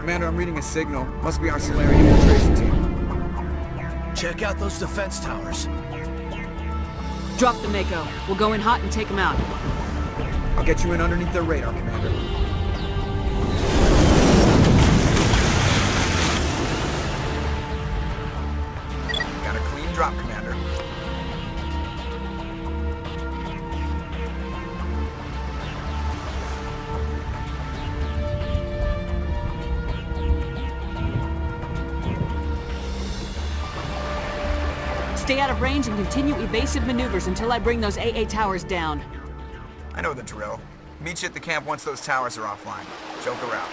Commander, I'm reading a signal. Must be our Solarian infiltration team. Check out those defense towers. Drop the Mako. We'll go in hot and take them out. I'll get you in underneath their radar, Commander. Got a clean drop, Commander. Stay out of range and continue evasive maneuvers until I bring those AA towers down. I know the drill. Meet you at the camp once those towers are offline. Joker out.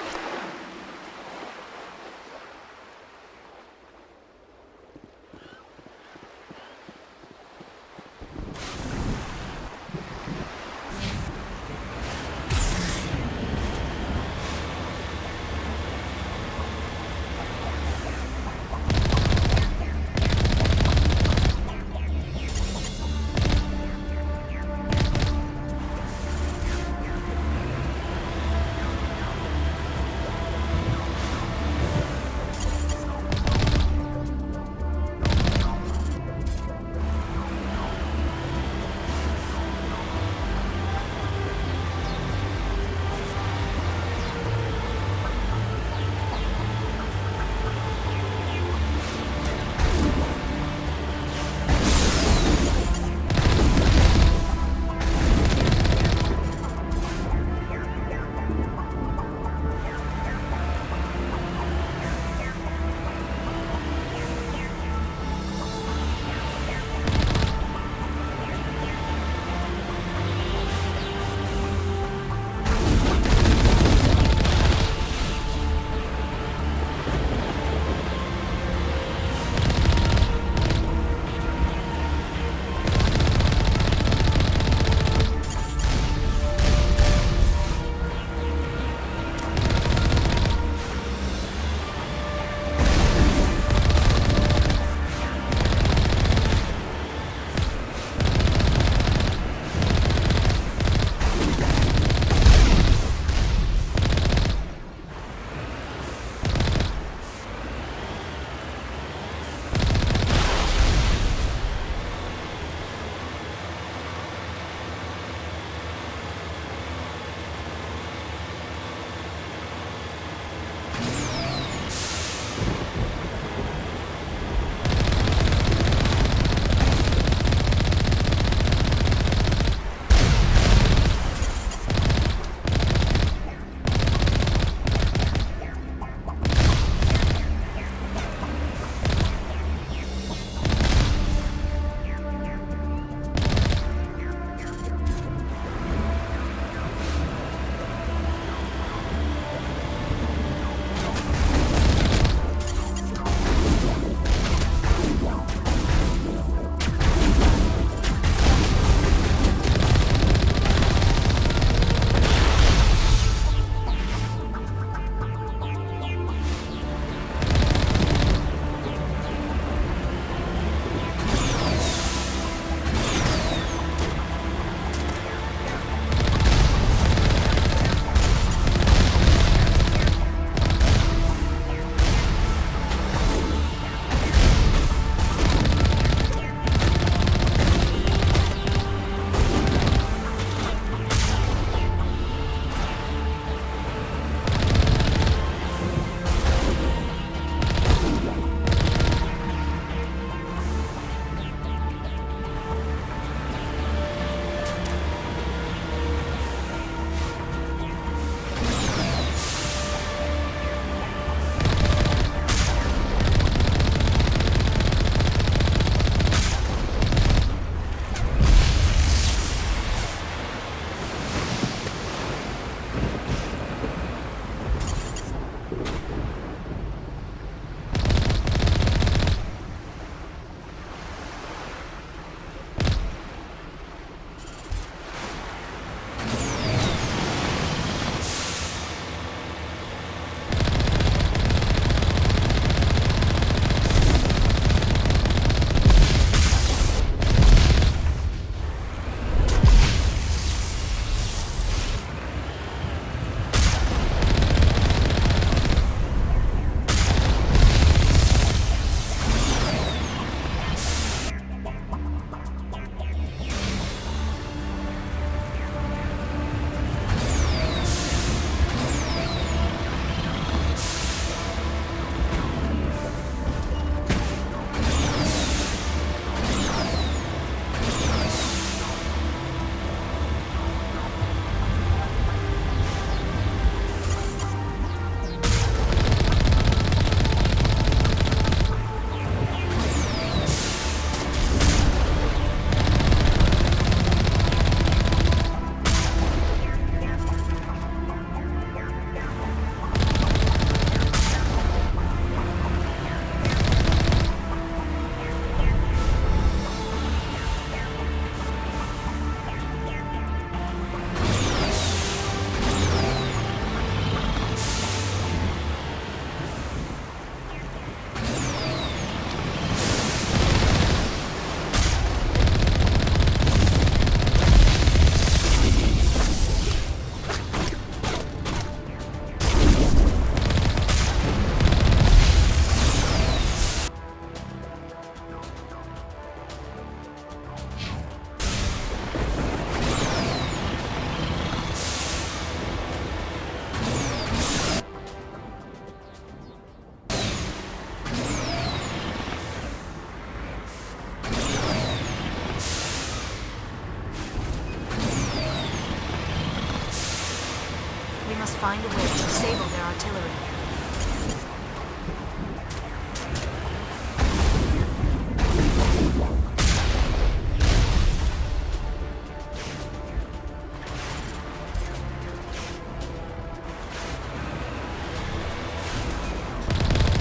find a way to disable their artillery.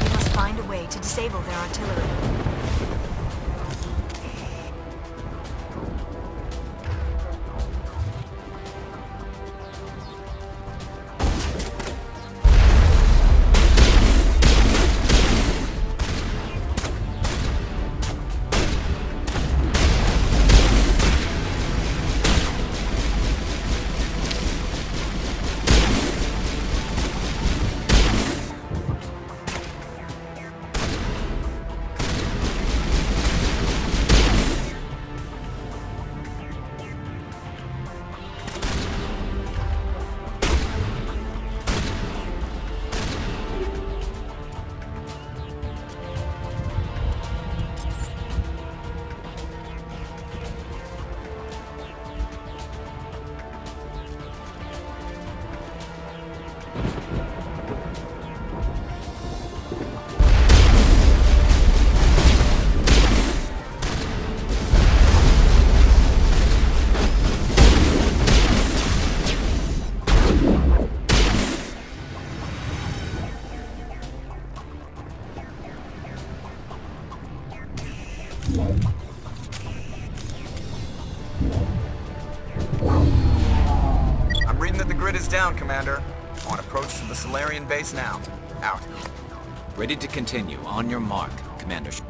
We must find a way to disable their artillery. I'm reading that the grid is down, Commander. On approach to the Solarian base now. Out. Ready to continue. On your mark, Commander Shepard.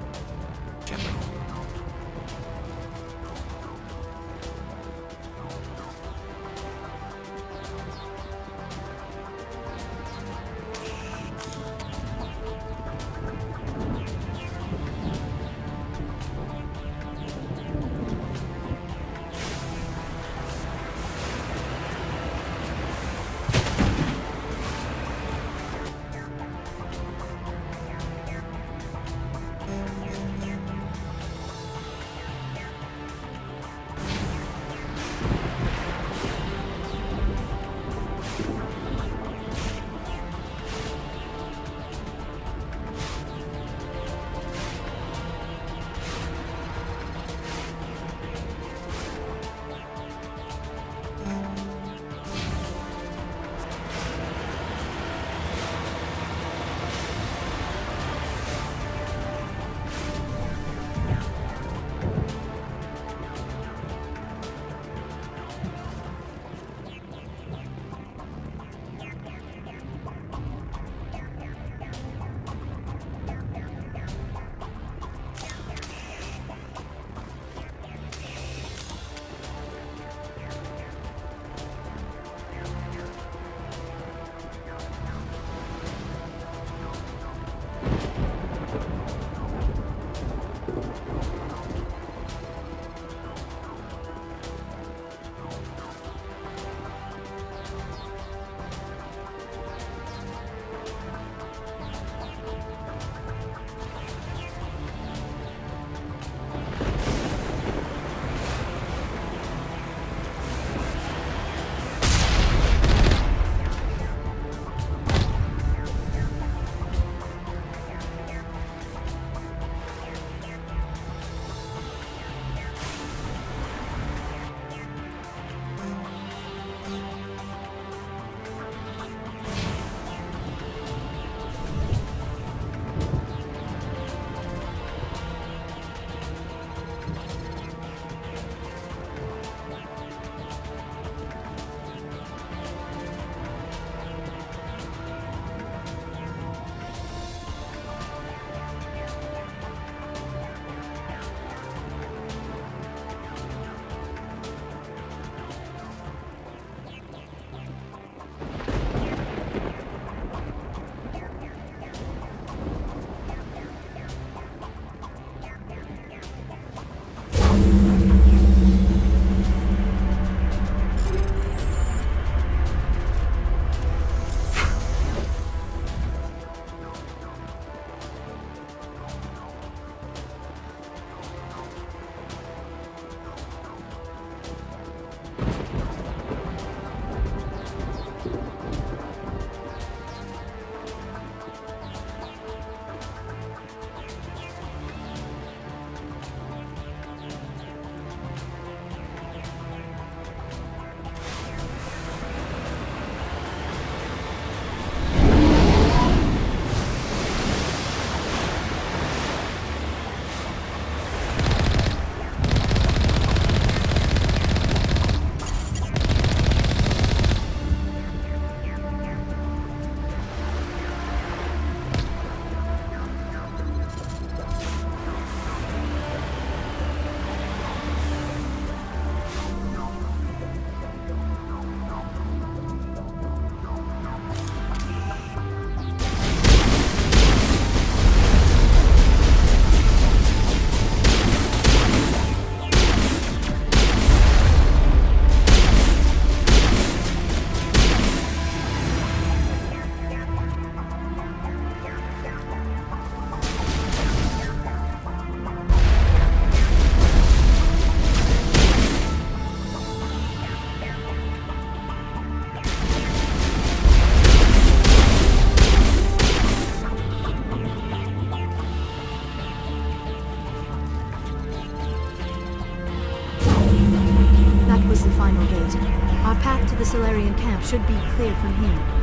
Salarian camp should be clear from here.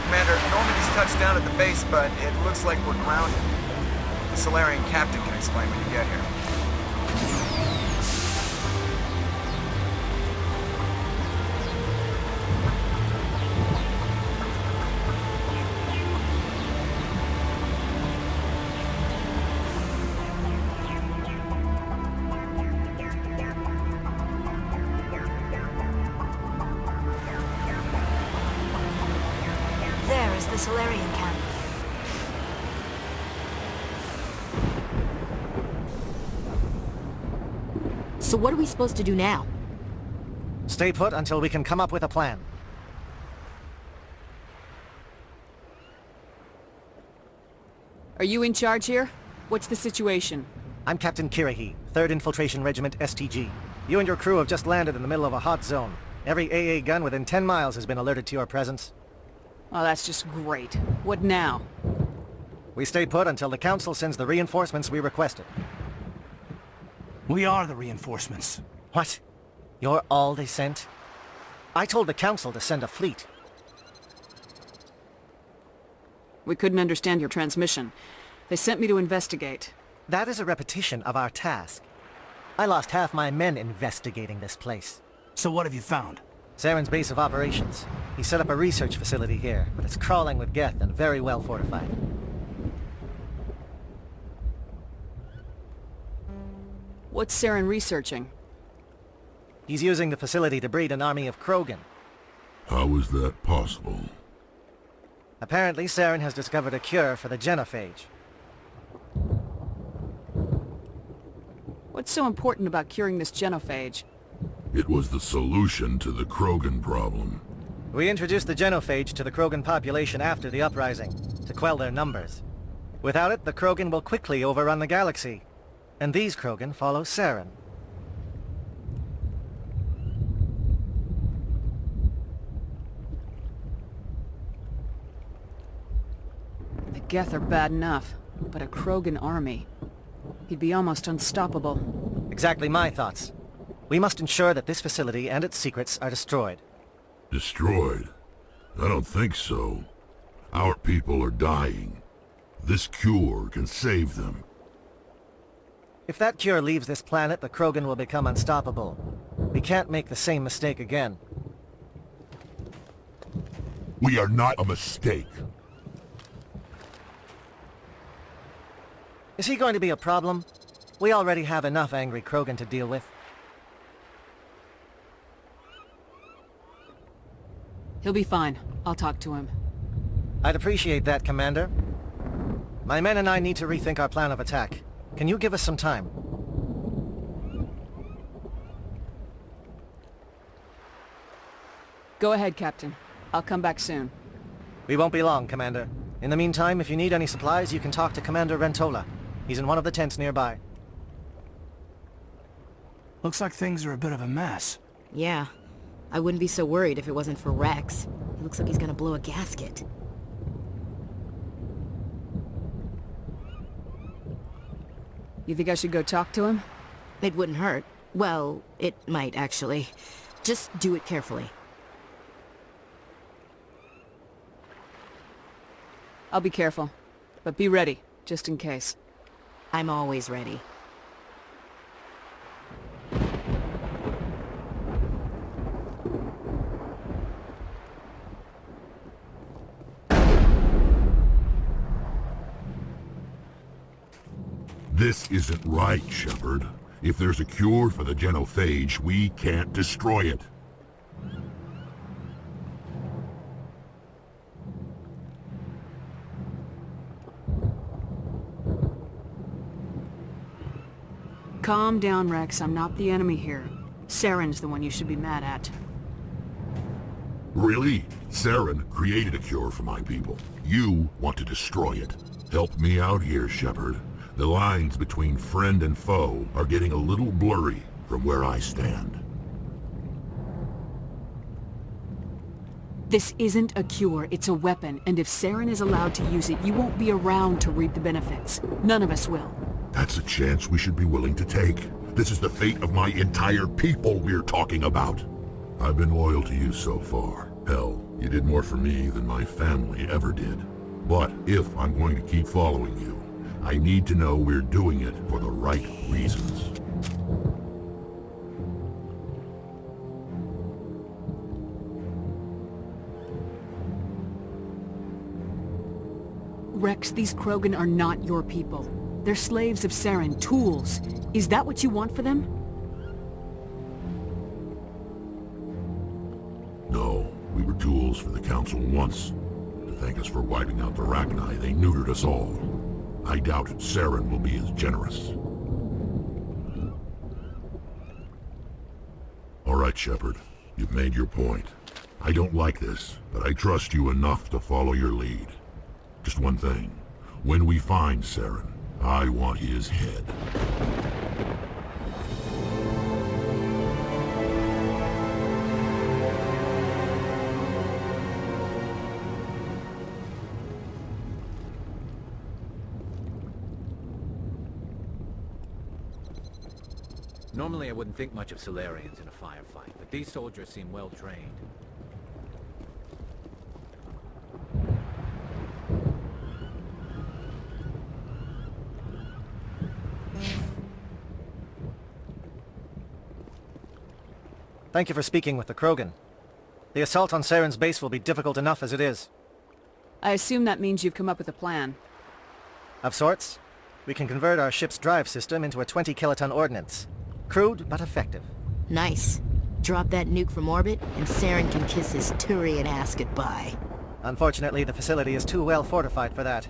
Commander, Normandy's touched down at the base, but it looks like we're grounded. The Salarian captain can explain when you get here. There is the Salarian camp. So what are we supposed to do now? Stay put until we can come up with a plan. Are you in charge here? What's the situation? I'm Captain Kirahi, 3rd Infiltration Regiment STG. You and your crew have just landed in the middle of a hot zone. Every AA gun within 10 miles has been alerted to your presence. Oh, that's just great. What now? We stay put until the Council sends the reinforcements we requested. We are the reinforcements. What? You're all they sent? I told the Council to send a fleet. We couldn't understand your transmission. They sent me to investigate. That is a repetition of our task. I lost half my men investigating this place. So what have you found? Saren's base of operations. He set up a research facility here, but it's crawling with Geth and very well fortified. What's Saren researching? He's using the facility to breed an army of Krogan. How is that possible? Apparently, Saren has discovered a cure for the genophage. What's so important about curing this genophage? It was the solution to the Krogan problem. We introduced the genophage to the Krogan population after the uprising, to quell their numbers. Without it, the Krogan will quickly overrun the galaxy. And these Krogan follow Saren. The Geth are bad enough, but a Krogan army. He'd be almost unstoppable. Exactly my thoughts. We must ensure that this facility and its secrets are destroyed. Destroyed? I don't think so. Our people are dying. This cure can save them. If that cure leaves this planet, the Krogan will become unstoppable. We can't make the same mistake again. We are not a mistake. Is he going to be a problem? We already have enough angry Krogan to deal with. He'll be fine. I'll talk to him. I'd appreciate that, Commander. My men and I need to rethink our plan of attack. Can you give us some time? Go ahead, Captain. I'll come back soon. We won't be long, Commander. In the meantime, if you need any supplies, you can talk to Commander Rentola. He's in one of the tents nearby. Looks like things are a bit of a mess. Yeah. I wouldn't be so worried if it wasn't for Rex. He looks like he's gonna blow a gasket. You think I should go talk to him? It wouldn't hurt. Well, it might, actually. Just do it carefully. I'll be careful. But be ready, just in case. I'm always ready. This isn't right, Shepard. If there's a cure for the genophage, we can't destroy it. Calm down, Rex. I'm not the enemy here. Saren's the one you should be mad at. Really? Saren created a cure for my people. You want to destroy it. Help me out here, Shepard. The lines between friend and foe are getting a little blurry from where I stand. This isn't a cure, it's a weapon, and if Saren is allowed to use it, you won't be around to reap the benefits. None of us will. That's a chance we should be willing to take. This is the fate of my entire people we're talking about. I've been loyal to you so far. Hell, you did more for me than my family ever did. But if I'm going to keep following you, I need to know we're doing it for the right reasons. Rex, these Krogan are not your people. They're slaves of Saren, tools. Is that what you want for them? No, we were tools for the Council once. To thank us for wiping out the Rachni, they neutered us all. I doubt Saren will be as generous. All right, Shepard. You've made your point. I don't like this, but I trust you enough to follow your lead. Just one thing. When we find Saren, I want his head. Normally I wouldn't think much of Solarians in a firefight, but these soldiers seem well trained. Thank you for speaking with the Krogan. The assault on Saren's base will be difficult enough as it is. I assume that means you've come up with a plan. Of sorts. We can convert our ship's drive system into a 20-kiloton ordnance. Crude, but effective. Nice. Drop that nuke from orbit, and Saren can kiss his Turian ass goodbye. Unfortunately, the facility is too well fortified for that.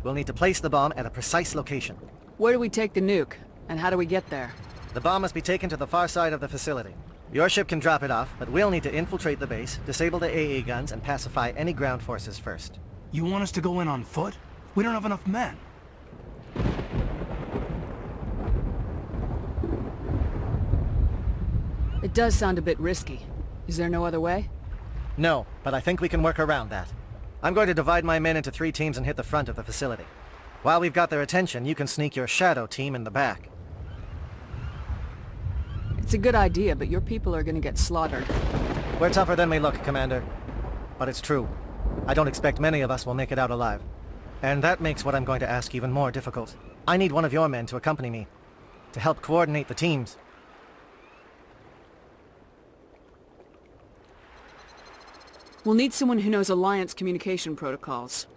We'll need to place the bomb at a precise location. Where do we take the nuke? And how do we get there? The bomb must be taken to the far side of the facility. Your ship can drop it off, but we'll need to infiltrate the base, disable the AA guns, and pacify any ground forces first. You want us to go in on foot? We don't have enough men. It does sound a bit risky. Is there no other way? No, but I think we can work around that. I'm going to divide my men into 3 teams and hit the front of the facility. While we've got their attention, you can sneak your shadow team in the back. It's a good idea, but your people are gonna get slaughtered. We're tougher than we look, Commander. But it's true. I don't expect many of us will make it out alive. And that makes what I'm going to ask even more difficult. I need one of your men to accompany me, to help coordinate the teams. We'll need someone who knows Alliance communication protocols.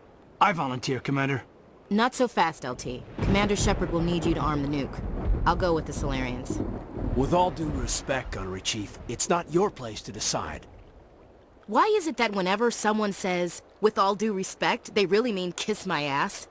I volunteer, Commander. Not so fast, LT. Commander Shepard will need you to arm the nuke. I'll go with the Solarians. With all due respect, Gunnery Chief, it's not your place to decide. Why is it that whenever someone says, with all due respect, they really mean kiss my ass?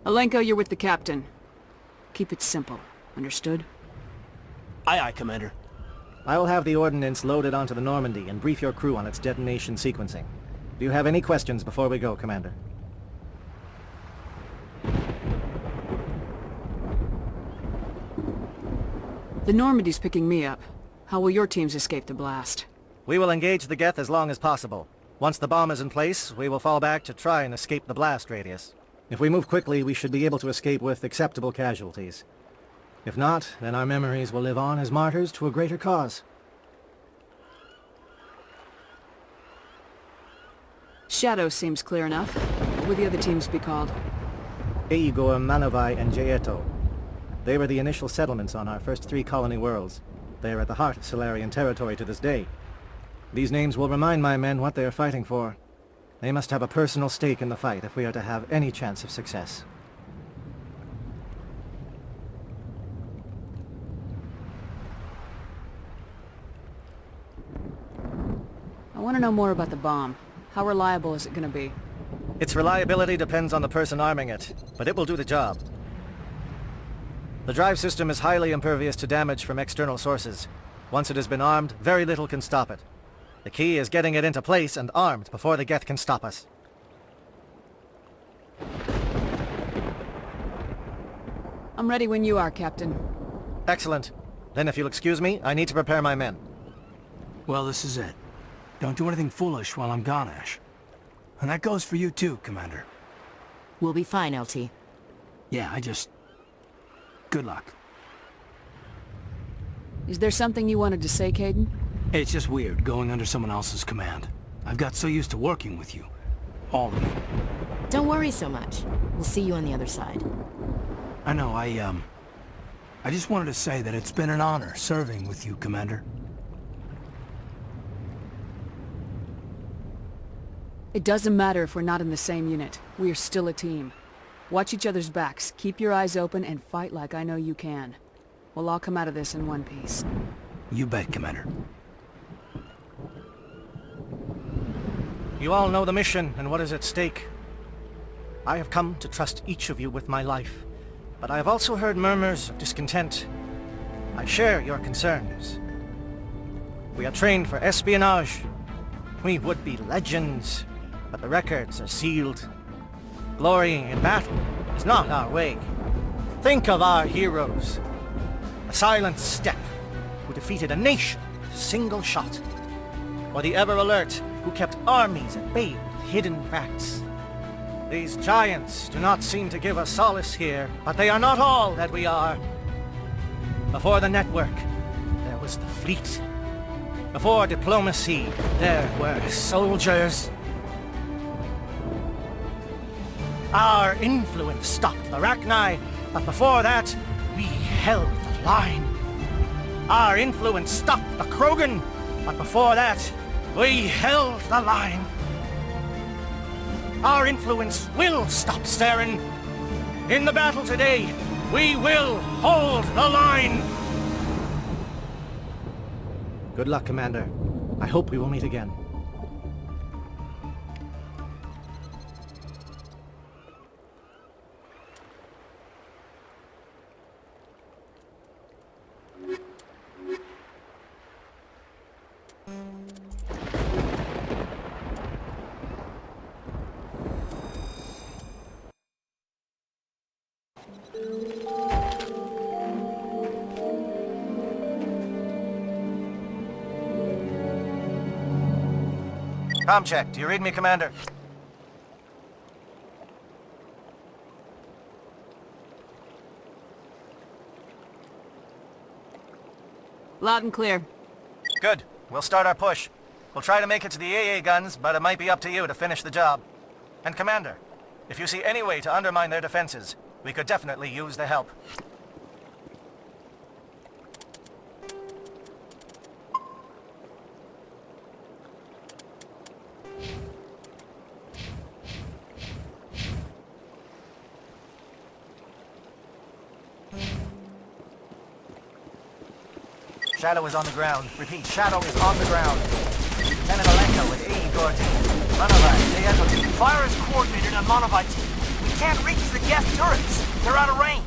Alenko, you're with the captain. Keep it simple. Understood? Aye, aye, Commander. I will have the ordnance loaded onto the Normandy and brief your crew on its detonation sequencing. Do you have any questions before we go, Commander? The Normandy's picking me up. How will your teams escape the blast? We will engage the Geth as long as possible. Once the bomb is in place, we will fall back to try and escape the blast radius. If we move quickly, we should be able to escape with acceptable casualties. If not, then our memories will live on as martyrs to a greater cause. Shadow seems clear enough. What would the other teams be called? Igor, Manovai, and Jaeto. They were the initial settlements on our first 3 colony worlds. They are at the heart of Solarian territory to this day. These names will remind my men what they are fighting for. They must have a personal stake in the fight if we are to have any chance of success. I want to know more about the bomb. How reliable is it going to be? Its reliability depends on the person arming it, but it will do the job. The drive system is highly impervious to damage from external sources. Once it has been armed, very little can stop it. The key is getting it into place and armed before the Geth can stop us. I'm ready when you are, Captain. Excellent. Then if you'll excuse me, I need to prepare my men. Well, this is it. Don't do anything foolish while I'm gone, Ash. And that goes for you too, Commander. We'll be fine, LT. Yeah, good luck. Is there something you wanted to say, Caden? It's just weird going under someone else's command. I've got so used to working with you. All of you. Don't worry so much. We'll see you on the other side. I know, I just wanted to say that it's been an honor serving with you, Commander. It doesn't matter if we're not in the same unit. We are still a team. Watch each other's backs, keep your eyes open, and fight like I know you can. We'll all come out of this in one piece. You bet, Commander. You all know the mission and what is at stake. I have come to trust each of you with my life, but I have also heard murmurs of discontent. I share your concerns. We are trained for espionage. We would be legends, but the records are sealed. Glorying in battle is not our way. Think of our heroes. A silent step who defeated a nation with a single shot. Or the ever-alert who kept armies at bay with hidden facts. These giants do not seem to give us solace here, but they are not all that we are. Before the network, there was the fleet. Before diplomacy, there were soldiers. Our influence stopped the Rachni, but before that, we held the line. Our influence stopped the Krogan, but before that, we held the line. Our influence will stop Saren. In the battle today, we will hold the line. Good luck, Commander. I hope we will meet again. Com check. Do you read me, Commander? Loud and clear. Good. We'll start our push. We'll try to make it to the AA guns, but it might be up to you to finish the job. And Commander, if you see any way to undermine their defenses, we could definitely use the help. Shadow is on the ground. Repeat, Shadow is on the ground. Lieutenant Alenko with Igor team. Manovai, Fire is coordinated on Monovite team. We can't reach the Geth turrets. They're out of range.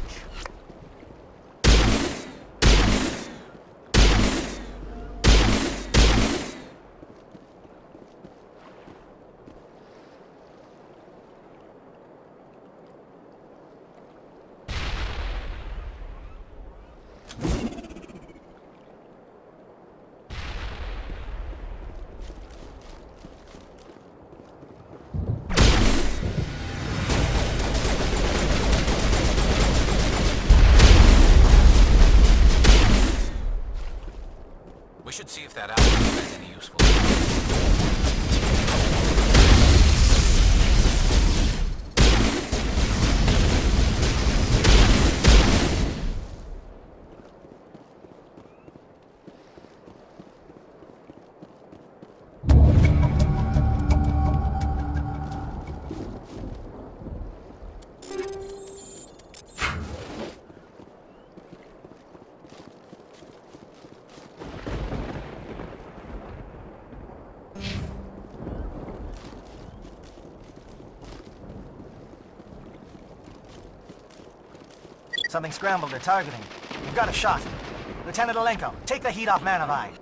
Something scrambled their targeting. We've got a shot. Lieutenant Alenko, take the heat off Man of Eye.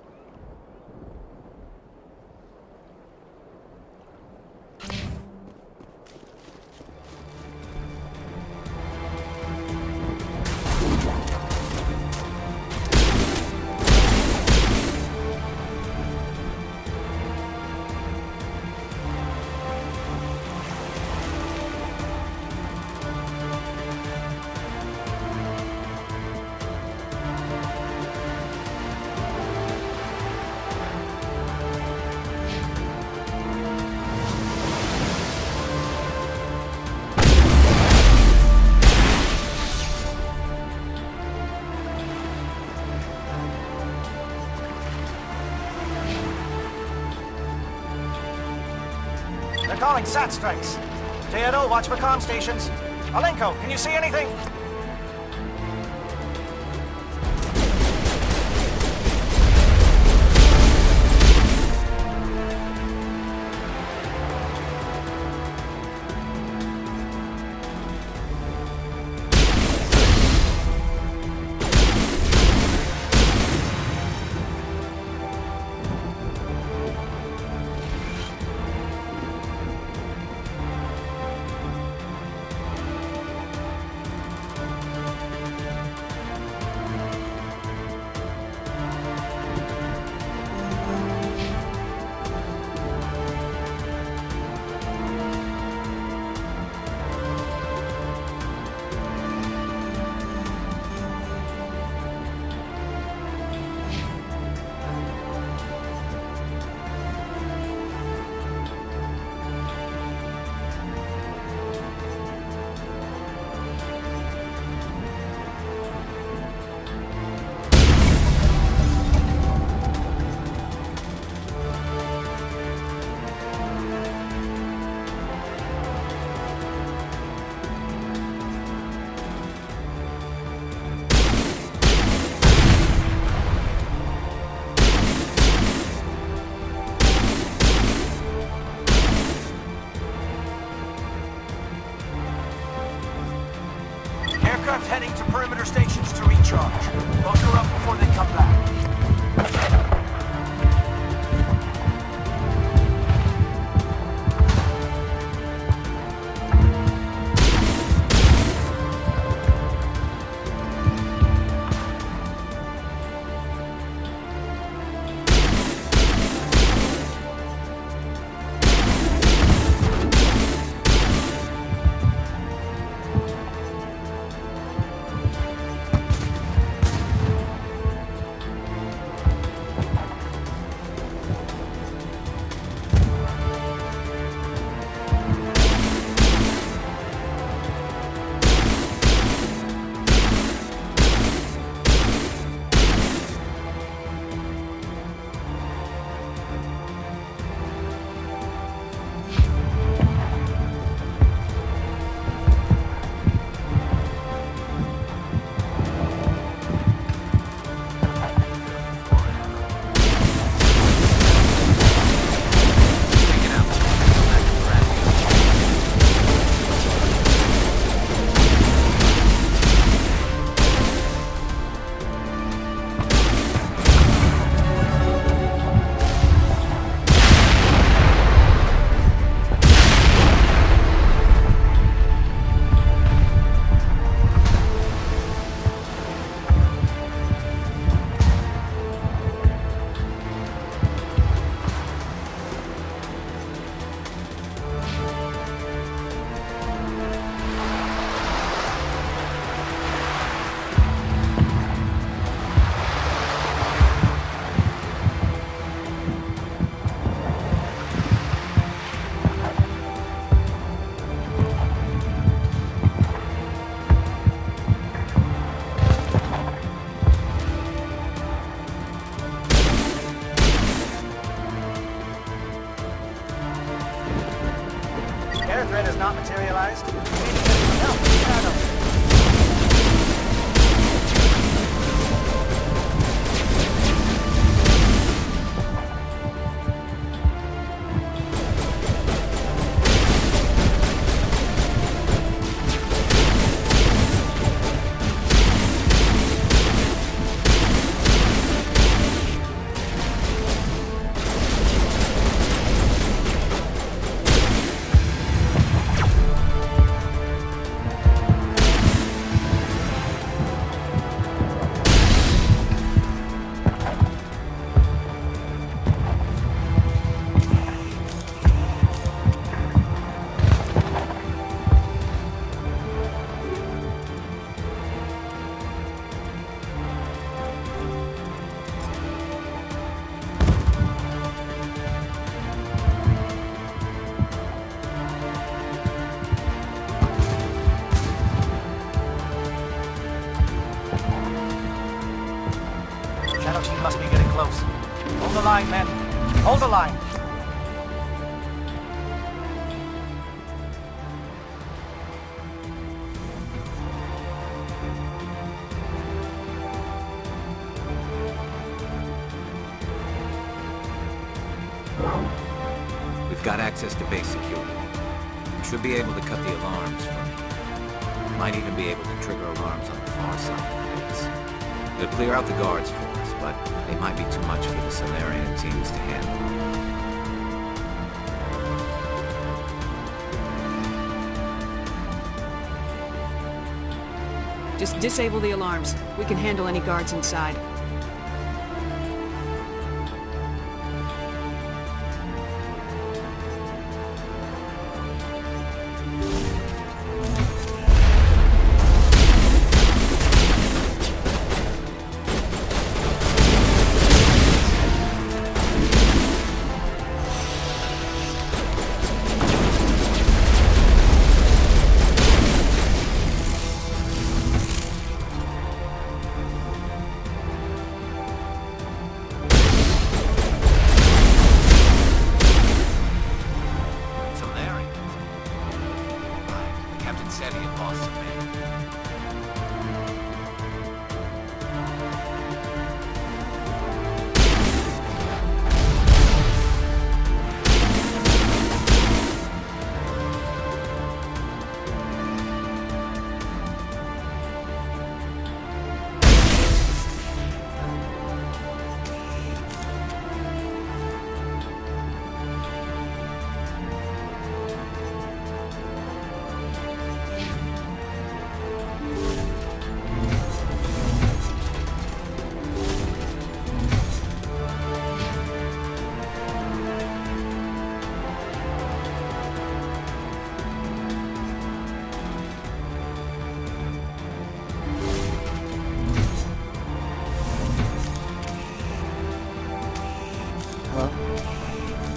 They're calling SAT strikes. JNO, watch for comm stations. Alenko, can you see anything? Aircraft heading to perimeter stations to recharge. Bunker up before they come back. Air threat has not materialized. We need to get some help in Chicago. Hold the line. We've got access to base security. We should be able to cut the alarms from here. Might even be able to trigger alarms on the far side of the base. It'll clear out the guards for us, but they might be too much for the Solarian teams to handle. Just disable the alarms. We can handle any guards inside.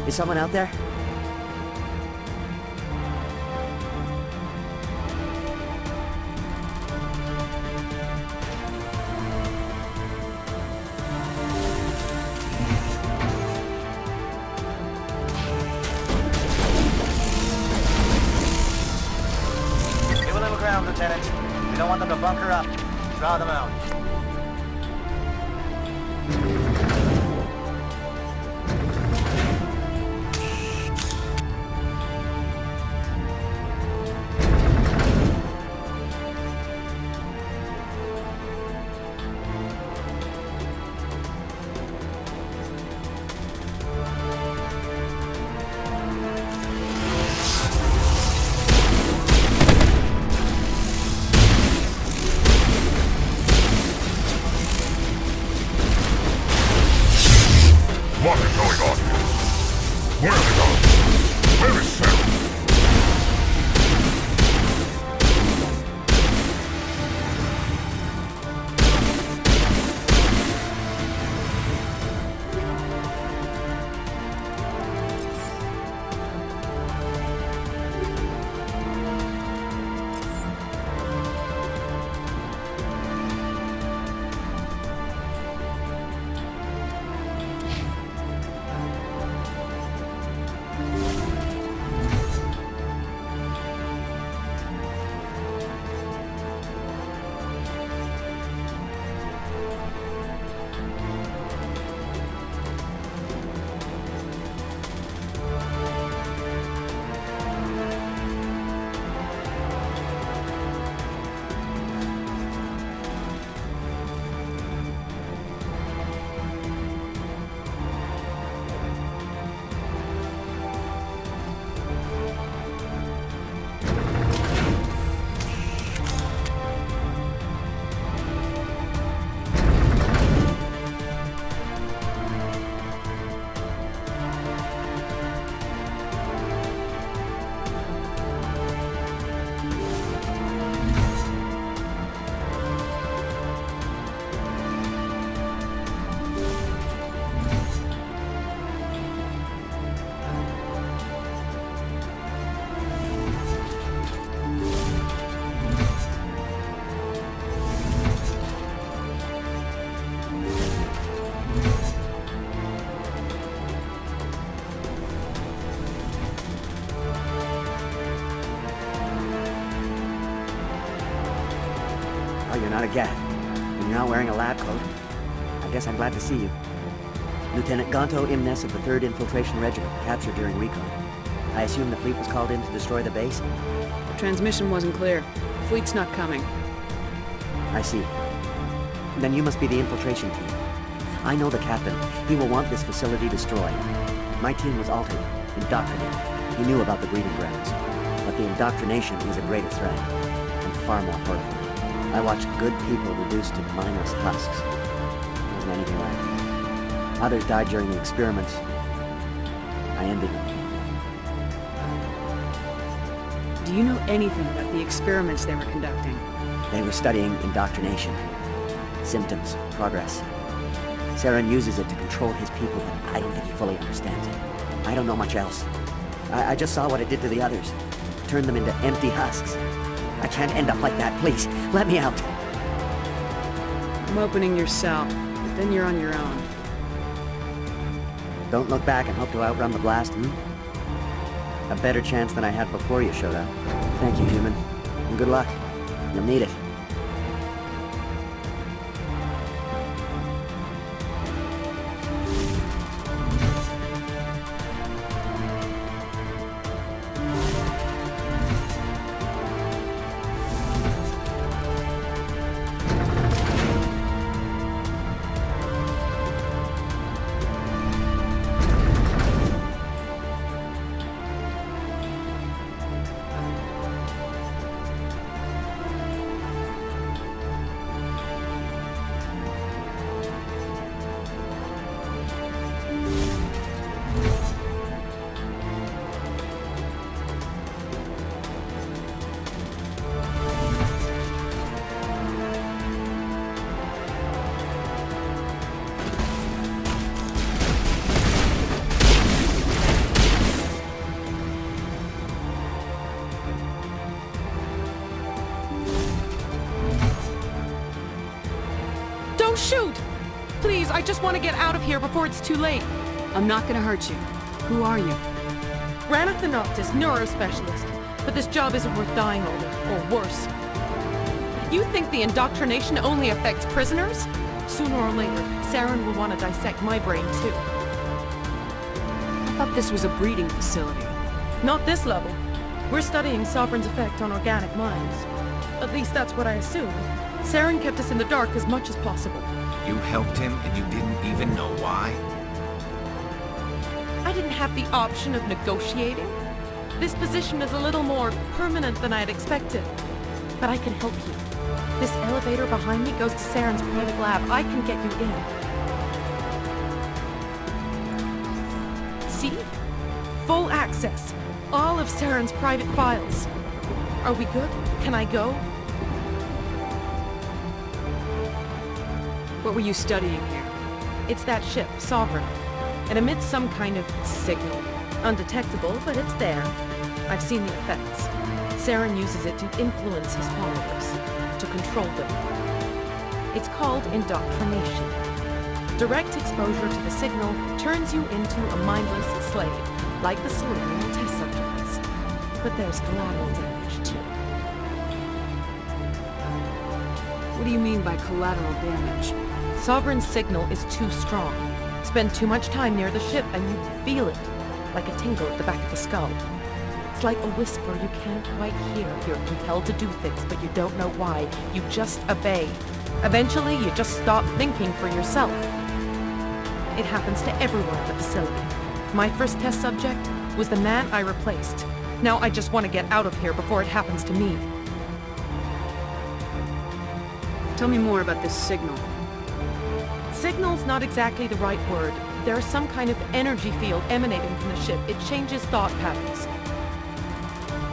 Is someone out there? Give a little ground, Lieutenant. We don't want them to bunker up. Draw them out. Oh, you're not a Gath. And you're not wearing a lab coat. I guess I'm glad to see you. Lieutenant Gonto Imnes of the 3rd Infiltration Regiment, captured during recon. I assume the fleet was called in to destroy the base? The transmission wasn't clear. The fleet's not coming. I see. Then you must be the infiltration team. I know the captain. He will want this facility destroyed. My team was altered, indoctrinated. He knew about the breeding grounds. But the indoctrination is a greater threat, and far more horrifying. I watched good people reduced to mindless husks. There wasn't anything left. Others died during the experiments. I ended them. Do you know anything about the experiments they were conducting? They were studying indoctrination. Symptoms, progress. Saren uses it to control his people, but I don't think he fully understands it. I don't know much else. I just saw what it did to the others. Turned them into empty husks. I can't end up like that, please. Let me out. I'm opening your cell, but then you're on your own. Don't look back and hope to outrun the blast, A better chance than I had before you showed up. Thank you, human. And good luck. You'll need it. Don't shoot! Please, I just want to get out of here before it's too late. I'm not gonna hurt you. Who are you? Rannoch the Noctis, neurospecialist. But this job isn't worth dying over, or worse. You think the indoctrination only affects prisoners? Sooner or later, Saren will want to dissect my brain too. I thought this was a breeding facility. Not this level. We're studying Sovereign's effect on organic minds. At least that's what I assumed. Saren kept us in the dark as much as possible. You helped him and you didn't even know why? I didn't have the option of negotiating. This position is a little more permanent than I had expected. But I can help you. This elevator behind me goes to Saren's private lab. I can get you in. See? Full access. All of Saren's private files. Are we good? Can I go? What were you studying here? It's that ship, Sovereign. It emits some kind of signal. Undetectable, but it's there. I've seen the effects. Saren uses it to influence his followers, to control them. It's called indoctrination. Direct exposure to the signal turns you into a mindless slave, like the Solarian test subjects. But there's collateral damage, too. What do you mean by collateral damage? Sovereign's signal is too strong. Spend too much time near the ship and you feel it, like a tingle at the back of the skull. It's like a whisper you can't quite hear. You're compelled to do things, but you don't know why. You just obey. Eventually, you just stop thinking for yourself. It happens to everyone at the facility. My first test subject was the man I replaced. Now I just want to get out of here before it happens to me. Tell me more about this signal. Signal's not exactly the right word. There's some kind of energy field emanating from the ship. It changes thought patterns.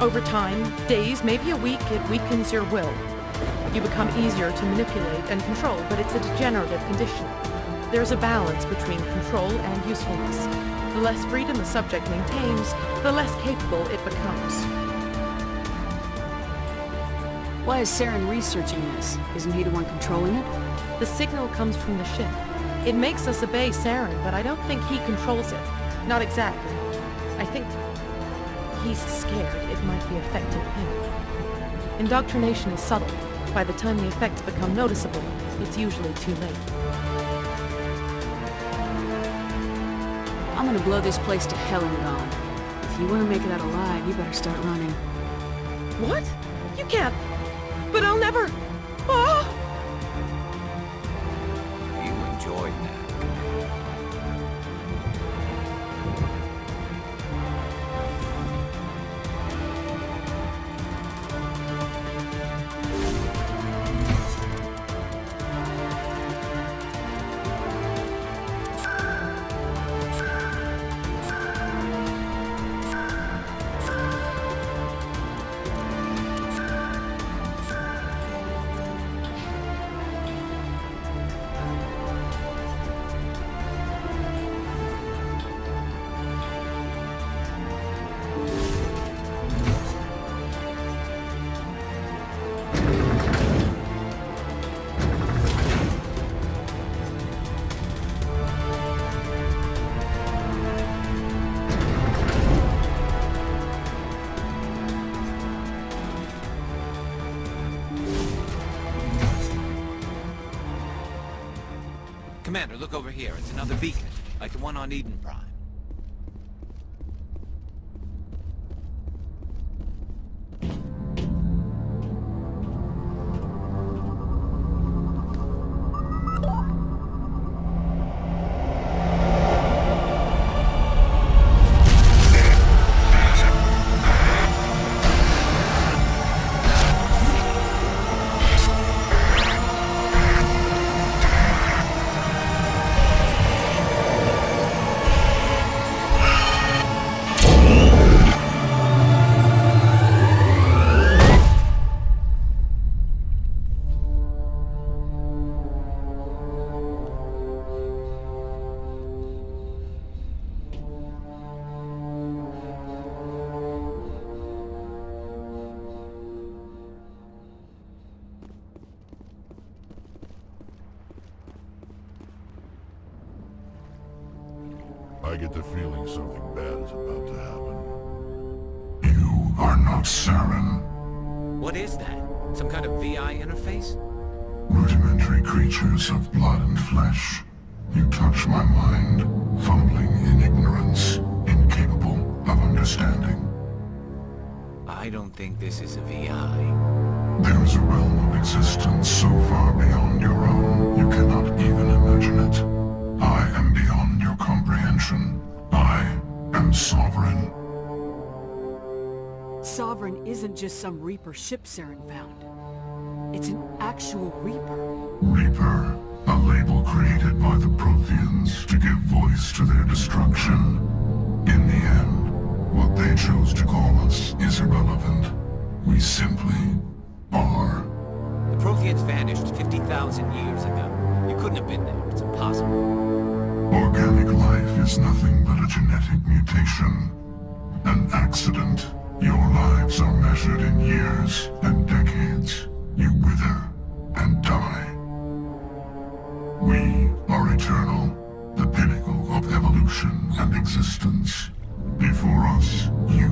Over time, days, maybe a week, it weakens your will. You become easier to manipulate and control, but it's a degenerative condition. There's a balance between control and usefulness. The less freedom the subject maintains, the less capable it becomes. Why is Saren researching this? Isn't he the one controlling it? The signal comes from the ship. It makes us obey Saren, but I don't think he controls it. Not exactly. I think he's scared it might be affecting him. Indoctrination is subtle. By the time the effects become noticeable, it's usually too late. I'm gonna blow this place to hell and gone. If you want to make it out alive, you better start running. What? You can't. But I'll never. Oh! You enjoyed that. Commander, look over here. It's another beacon, like the one on Eden Prime. I get the feeling something bad is about to happen. You are not Saren. What is that? Some kind of VI interface? Rudimentary creatures of blood and flesh. You touch my mind, fumbling in ignorance, incapable of understanding. I don't think this is a VI. There is a realm of existence so far beyond your own, you cannot even imagine it. I am beyond your comprehension. I am Sovereign. Sovereign isn't just some Reaper ship Saren found. It's an actual Reaper. Reaper, a label created by the Protheans to give voice to their destruction. In the end, what they chose to call us is irrelevant. We simply are. The Protheans vanished 50,000 years ago. You couldn't have been there. It's impossible. Organic life is nothing but a genetic mutation. An accident. Your lives are measured in years and decades. You wither and die. We are eternal, the pinnacle of evolution and existence. Before us, you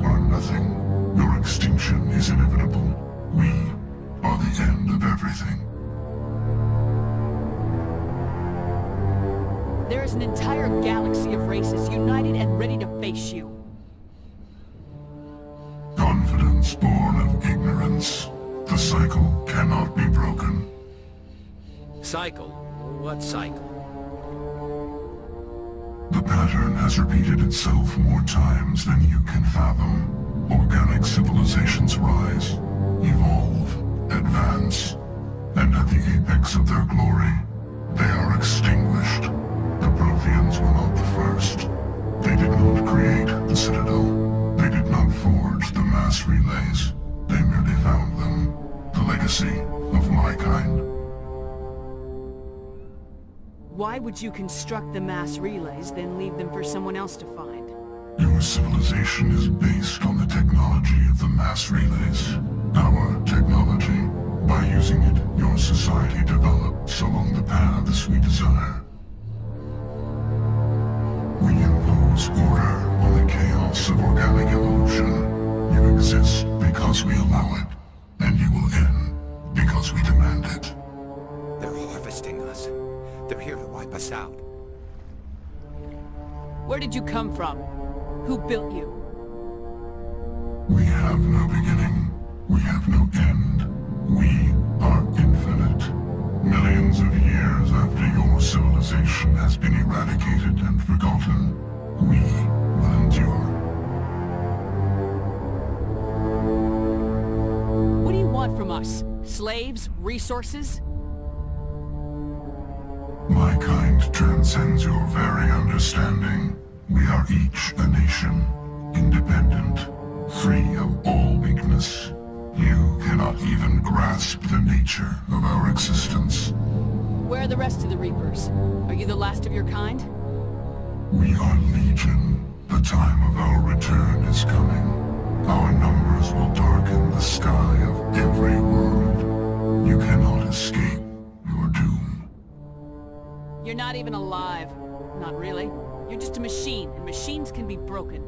are nothing. Your extinction is inevitable. We are the end of everything. There is an entire galaxy of races united and ready to face you. Confidence born of ignorance. The cycle cannot be broken. Cycle? What cycle? The pattern has repeated itself more times than you can fathom. Organic civilizations rise, evolve, advance, and at the apex of their glory, they are extinguished. The Protheans were not the first. They did not create the Citadel. They did not forge the mass relays. They merely found them. The legacy of my kind. Why would you construct the mass relays, then leave them for someone else to find? Your civilization is based on the technology of the mass relays. Our technology. By using it, your society develops along the paths we desire. We impose order on the chaos of organic evolution. You exist because we allow it, and you will end They're here to wipe us out. Where did you come from? Who built you? We have no beginning. We have no end. We are infinite. Millions of years after your civilization has been eradicated and forgotten, we will endure. What do you want from us? Slaves? Resources? My kind transcends your very understanding. We are each a nation, independent, free of all weakness. You cannot even grasp the nature of our existence. Where are the rest of the Reapers? Are you the last of your kind? We are legion. The time of our return is coming. Our numbers will darken the sky of every world. You cannot escape your doom. You're not even alive. Not really. You're just a machine, and machines can be broken.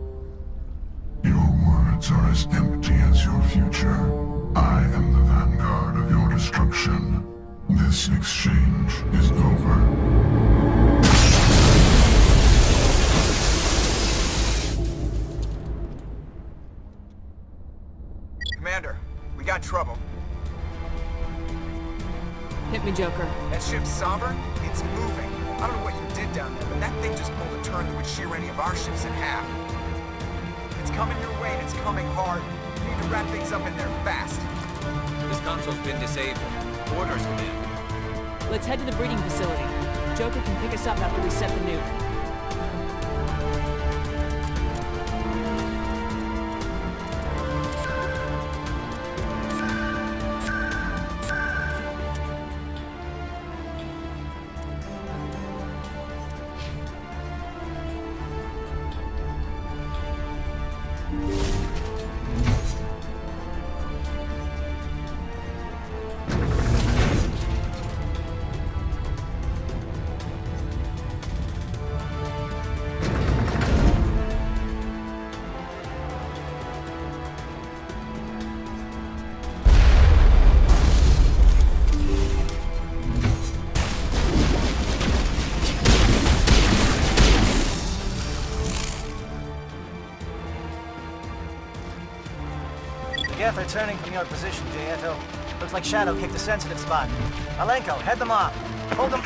Your words are as empty as your future. I am the vanguard of your destruction. This exchange is over. Commander, we got trouble. Hit me, Joker. That ship's Sovereign? It's moving. I don't know what you did down there, but that thing just pulled a turn that would shear any of our ships in half. It's coming your way, and it's coming hard. You need to wrap things up in there fast. This console's been disabled. Orders, Commander. Let's head to the breeding facility. Joker can pick us up after we set the nuke. They're turning from your position, Gieto. Looks like Shadow kicked a sensitive spot. Alenko, head them off. Hold them.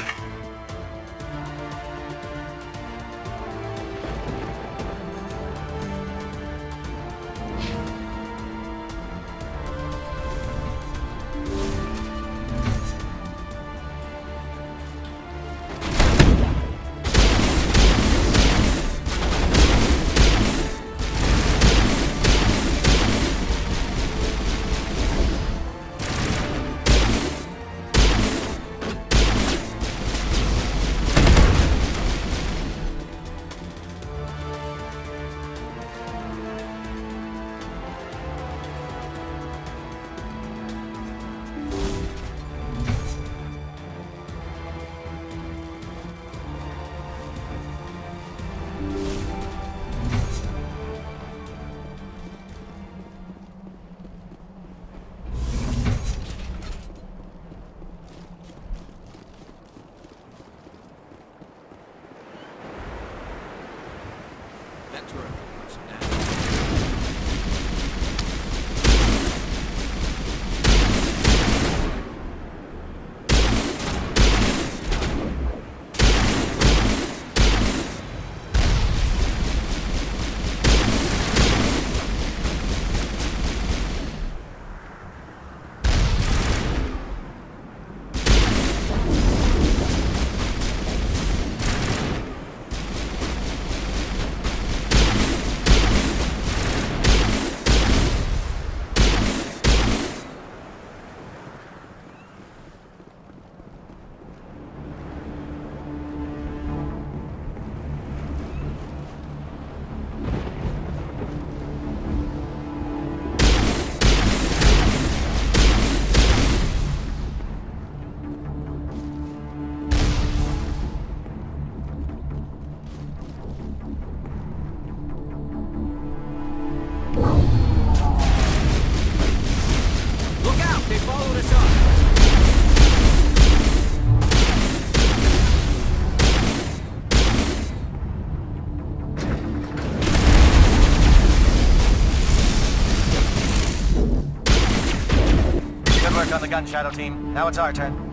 gun, Shadow Team. Now it's our turn.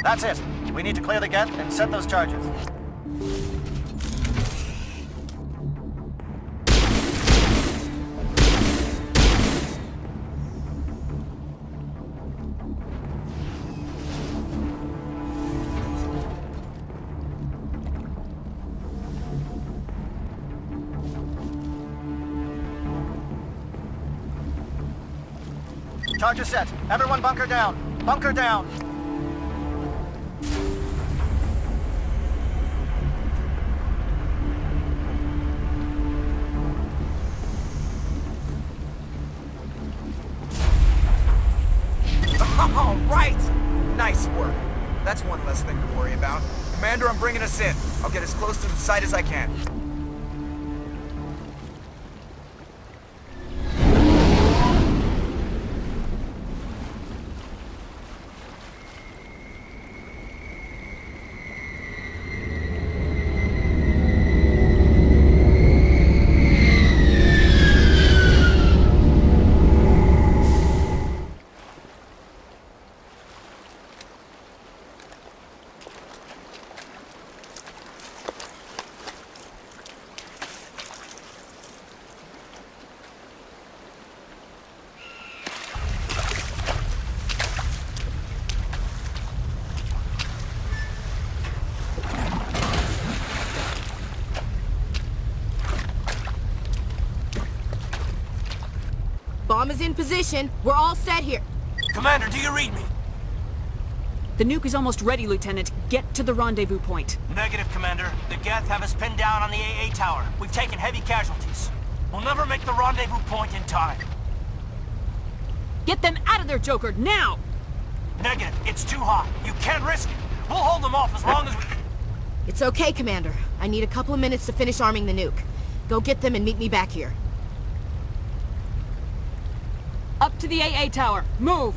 That's it. We need to clear the gate and set those charges. Charges set. Everyone bunker down. Bunker down. All right! Nice work. That's one less thing to worry about. Commander, I'm bringing us in. I'll get as close to the site as I can. Bomb is in position. We're all set here. Commander, do you read me? The nuke is almost ready, Lieutenant. Get to the rendezvous point. Negative, Commander. The Geth have us pinned down on the AA tower. We've taken heavy casualties. We'll never make the rendezvous point in time. Get them out of there, Joker, now! Negative. It's too hot. You can't risk it. We'll hold them off as long as we... It's okay, Commander. I need a couple of minutes to finish arming the nuke. Go get them and meet me back here. Up to the AA tower. Move!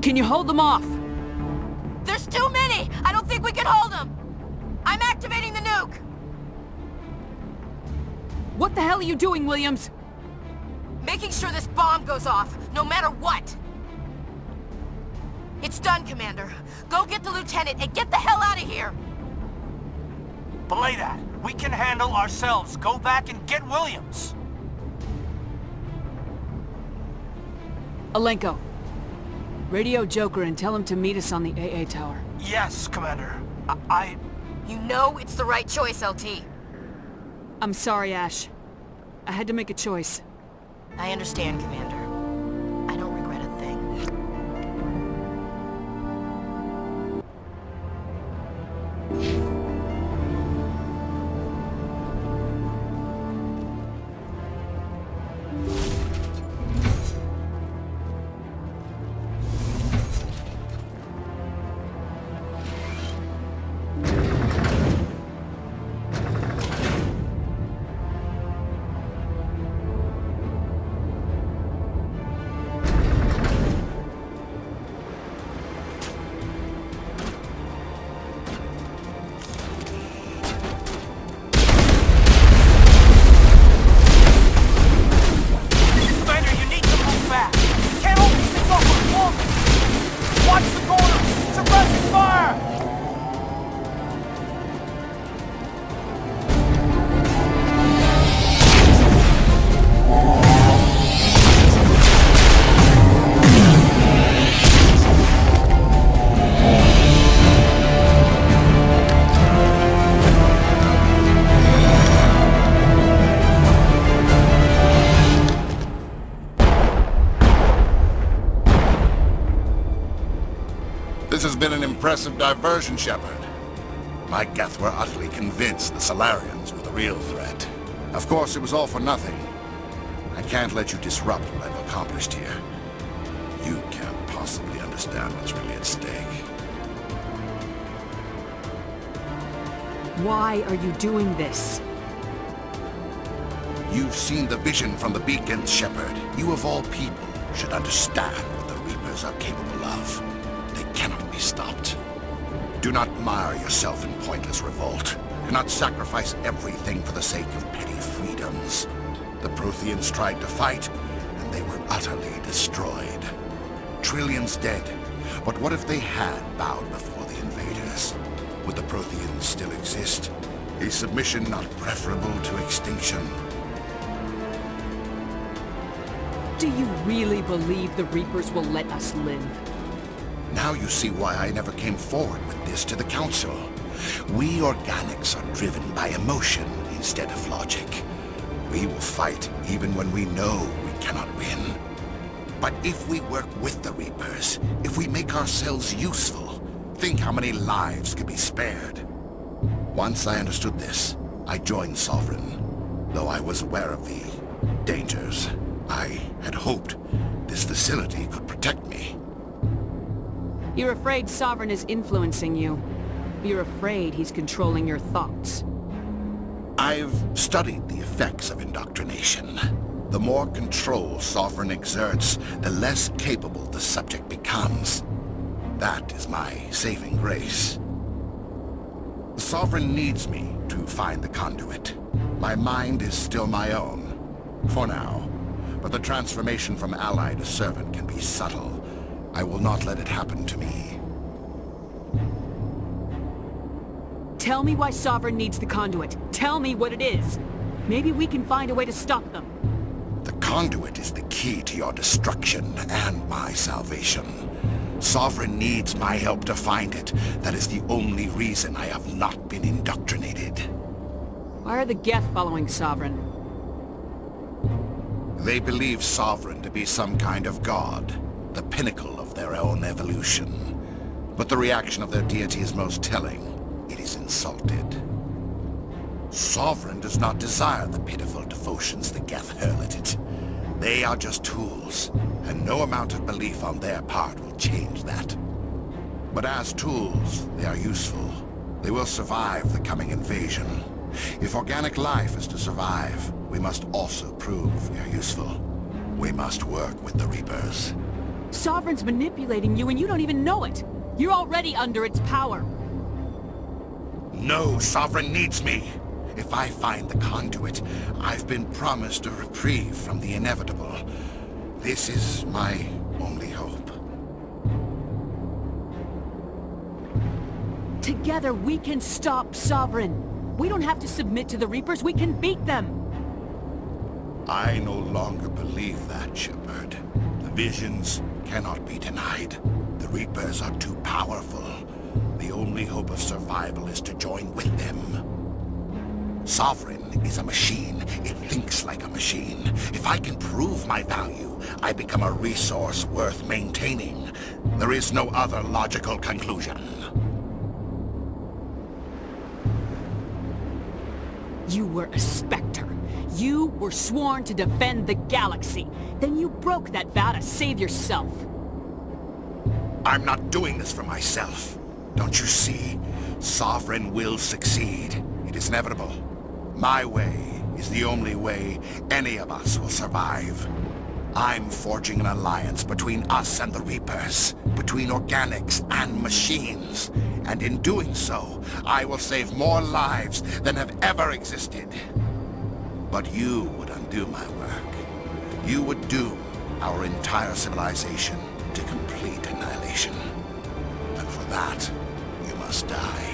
Can you hold them off? There's too many! I don't think we can hold them! I'm activating the nuke! What the hell are you doing, Williams? Making sure this bomb goes off, no matter what! It's done, Commander. Go get the Lieutenant and get the hell out of here! Belay that. We can handle ourselves. Go back and get Williams. Alenko. Radio Joker and tell him to meet us on the AA tower. Yes, Commander. You know it's the right choice, LT. I'm sorry, Ash. I had to make a choice. I understand, Commander. I don't regret a thing. This has been an impressive diversion, Shepard. My Geth were utterly convinced the Solarians were the real threat. Of course, it was all for nothing. I can't let you disrupt what I've accomplished here. You can't possibly understand what's really at stake. Why are you doing this? You've seen the vision from the beacons, Shepard. You of all people should understand what the Reapers are capable of. They cannot be stopped. Do not mire yourself in pointless revolt. Do not sacrifice everything for the sake of petty freedoms. The Protheans tried to fight, and they were utterly destroyed. Trillions dead. But what if they had bowed before the invaders? Would the Protheans still exist? Is submission not preferable to extinction? Do you really believe the Reapers will let us live? Now you see why I never came forward with this to the Council. We organics are driven by emotion instead of logic. We will fight even when we know we cannot win. But if we work with the Reapers, if we make ourselves useful, think how many lives could be spared. Once I understood this, I joined Sovereign. Though I was aware of the dangers, I had hoped this facility could protect me. You're afraid Sovereign is influencing you. You're afraid he's controlling your thoughts. I've studied the effects of indoctrination. The more control Sovereign exerts, the less capable the subject becomes. That is my saving grace. Sovereign needs me to find the conduit. My mind is still my own, for now. But the transformation from ally to servant can be subtle. I will not let it happen to me. Tell me why Sovereign needs the conduit. Tell me what it is. Maybe we can find a way to stop them. The conduit is the key to your destruction and my salvation. Sovereign needs my help to find it. That is the only reason I have not been indoctrinated. Why are the Geth following Sovereign? They believe Sovereign to be some kind of god, the pinnacle of their own evolution. But the reaction of their deity is most telling. It is insulted. Sovereign does not desire the pitiful devotions the Geth hurl at it. They are just tools, and no amount of belief on their part will change that. But as tools, they are useful. They will survive the coming invasion. If organic life is to survive, we must also prove we are useful. We must work with the Reapers. Sovereign's manipulating you and you don't even know it. You're already under its power. No, Sovereign needs me. If I find the conduit, I've been promised a reprieve from the inevitable. This is my only hope. Together we can stop Sovereign. We don't have to submit to the Reapers, we can beat them. I no longer believe that, Shepard. The visions cannot be denied. The Reapers are too powerful. The only hope of survival is to join with them. Sovereign is a machine. It thinks like a machine. If I can prove my value, I become a resource worth maintaining. There is no other logical conclusion. You were a Spectre. You were sworn to defend the galaxy. Then you broke that vow to save yourself. I'm not doing this for myself. Don't you see? Sovereign will succeed. It is inevitable. My way is the only way any of us will survive. I'm forging an alliance between us and the Reapers, between organics and machines. And in doing so, I will save more lives than have ever existed. But you would undo my work. You would doom our entire civilization to complete annihilation. And for that, you must die.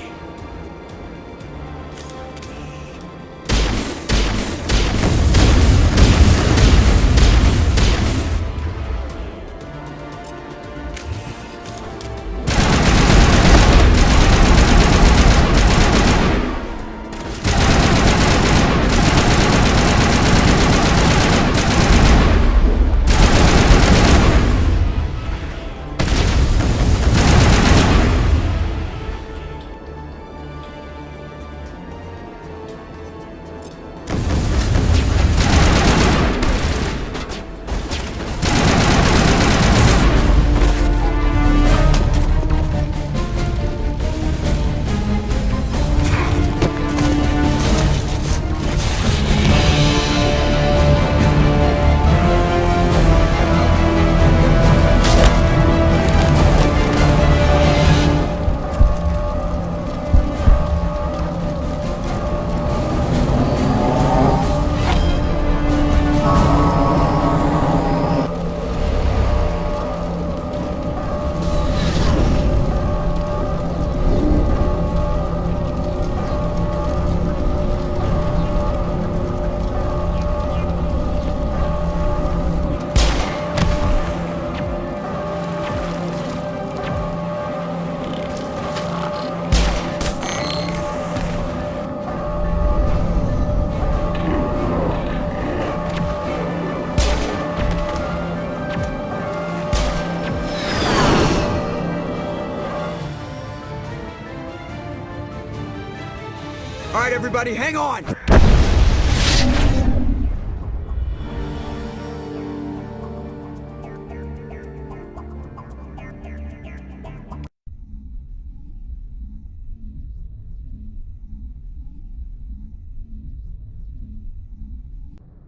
Alright, everybody, hang on!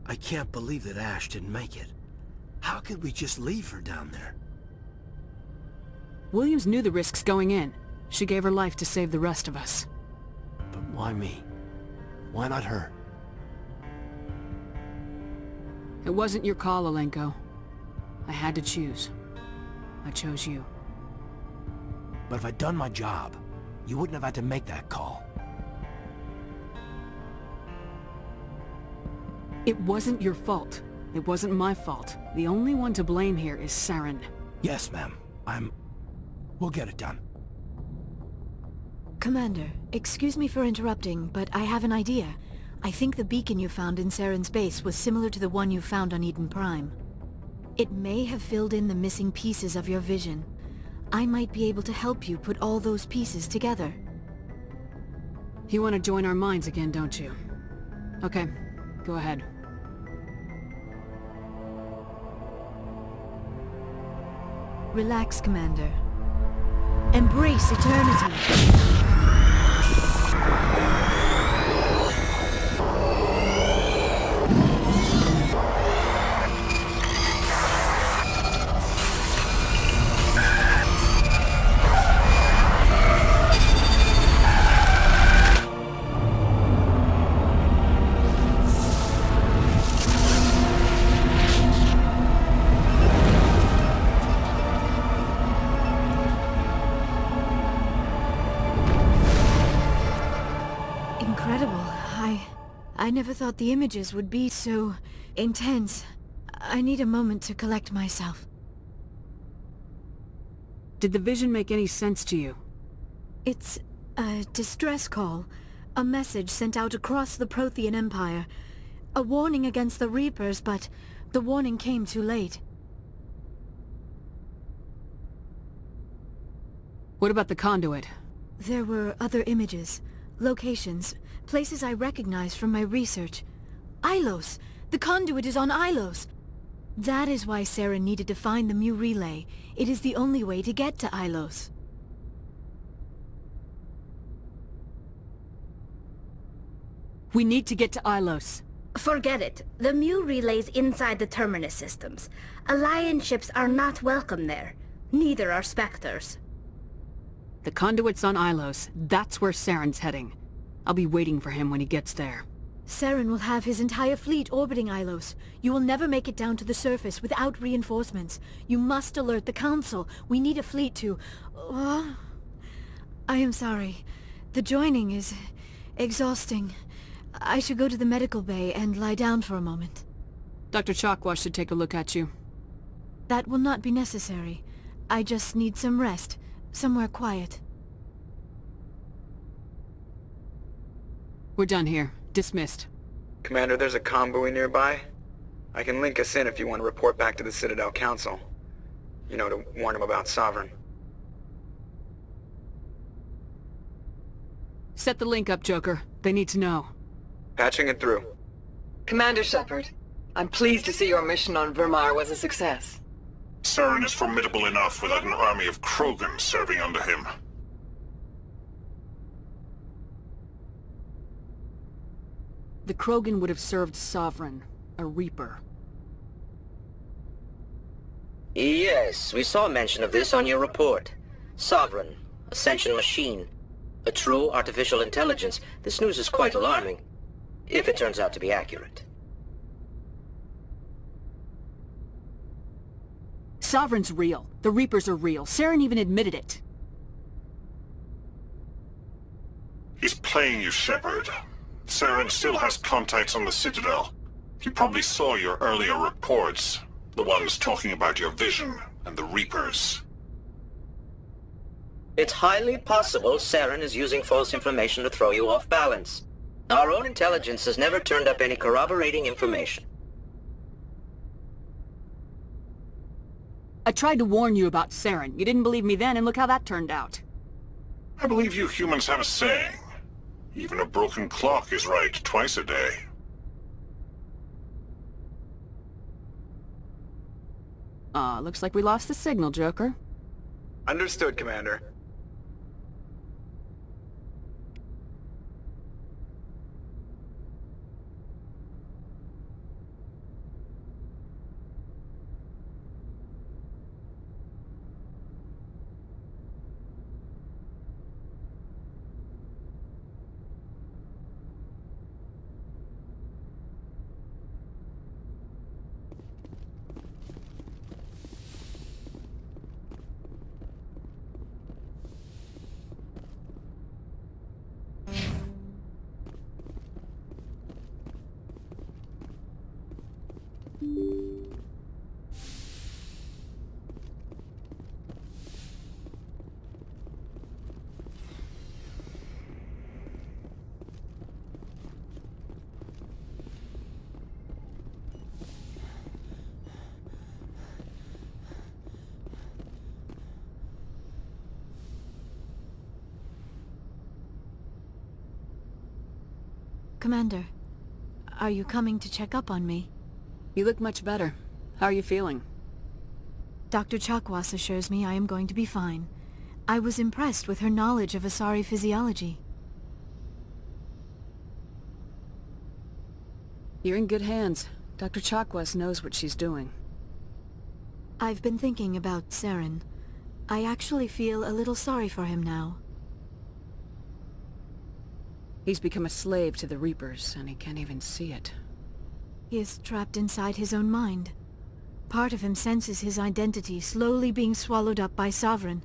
I can't believe that Ash didn't make it. How could we just leave her down there? Williams knew the risks going in. She gave her life to save the rest of us. But why me? Why not her? It wasn't your call, Alenko. I had to choose. I chose you. But if I'd done my job, you wouldn't have had to make that call. It wasn't your fault. It wasn't my fault. The only one to blame here is Saren. Yes, ma'am. We'll get it done. Commander, excuse me for interrupting, but I have an idea. I think the beacon you found in Saren's base was similar to the one you found on Eden Prime. It may have filled in the missing pieces of your vision. I might be able to help you put all those pieces together. You want to join our minds again, don't you? Okay, go ahead. Relax, Commander. Embrace eternity. I never thought the images would be so intense. I need a moment to collect myself. Did the vision make any sense to you? It's a distress call. A message sent out across the Prothean Empire. A warning against the Reapers, but the warning came too late. What about the conduit? There were other images, locations, places I recognize from my research. Ilos! The conduit is on Ilos! That is why Saren needed to find the Mu relay. It is the only way to get to Ilos. We need to get to Ilos. Forget it. The Mu relay's inside the Terminus systems. Alliance ships are not welcome there. Neither are Spectres. The conduit's on Ilos. That's where Saren's heading. I'll be waiting for him when he gets there. Saren will have his entire fleet orbiting Ilos. You will never make it down to the surface without reinforcements. You must alert the Council. We need a fleet to... I am sorry. The joining is exhausting. I should go to the medical bay and lie down for a moment. Dr. Chakwa should take a look at you. That will not be necessary. I just need some rest. Somewhere quiet. We're done here. Dismissed. Commander, there's a convoy nearby. I can link us in if you want to report back to the Citadel Council. You know, to warn them about Sovereign. Set the link up, Joker. They need to know. Patching it through. Commander Shepard, I'm pleased to see your mission on Vermar was a success. Saren is formidable enough without an army of Krogan serving under him. The Krogan would have served Sovereign, a Reaper. Yes, we saw mention of this on your report. Sovereign, Ascension machine, a true artificial intelligence. This news is quite alarming, if it turns out to be accurate. Sovereign's real. The Reapers are real. Saren even admitted it. He's playing you, Shepard. Saren still has contacts on the Citadel. He probably saw your earlier reports. The ones talking about your vision and the Reapers. It's highly possible Saren is using false information to throw you off balance. Our own intelligence has never turned up any corroborating information. I tried to warn you about Saren. You didn't believe me then, and look how that turned out. I believe you humans have a saying. Even a broken clock is right twice a day. Looks like we lost the signal, Joker. Understood, Commander. Commander, are you coming to check up on me? You look much better. How are you feeling? Dr. Chakwas assures me I am going to be fine. I was impressed with her knowledge of Asari physiology. You're in good hands. Dr. Chakwas knows what she's doing. I've been thinking about Saren. I actually feel a little sorry for him now. He's become a slave to the Reapers, and he can't even see it. He is trapped inside his own mind. Part of him senses his identity slowly being swallowed up by Sovereign,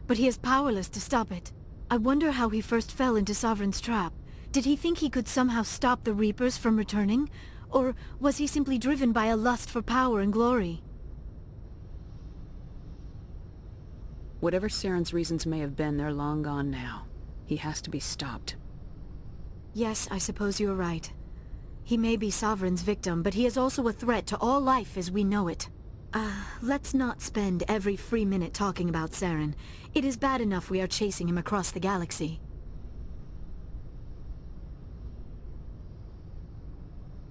but he is powerless to stop it. I wonder how he first fell into Sovereign's trap. Did he think he could somehow stop the Reapers from returning? Or was he simply driven by a lust for power and glory? Whatever Saren's reasons may have been, they're long gone now. He has to be stopped. Yes, I suppose you're right. He may be Sovereign's victim, but he is also a threat to all life as we know it. Let's not spend every free minute talking about Saren. It is bad enough we are chasing him across the galaxy.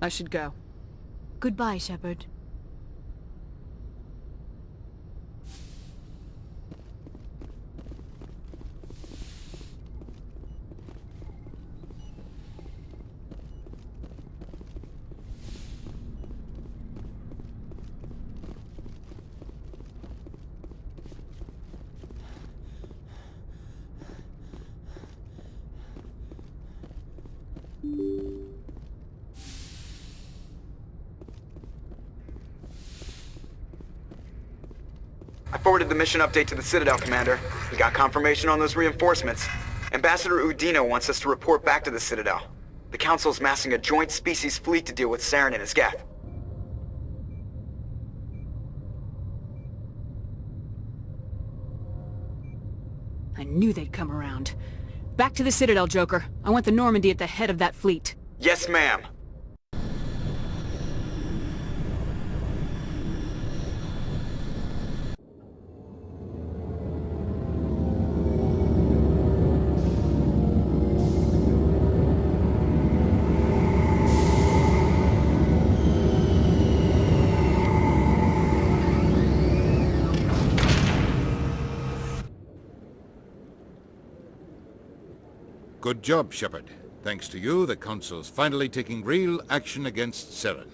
I should go. Goodbye, Shepard. I forwarded the mission update to the Citadel, Commander. We got confirmation on those reinforcements. Ambassador Udina wants us to report back to the Citadel. The Council's massing a joint species fleet to deal with Saren and his Geth. I knew they'd come around. Back to the Citadel, Joker. I want the Normandy at the head of that fleet. Yes, ma'am. Good job, Shepard. Thanks to you, the Council's finally taking real action against Saren.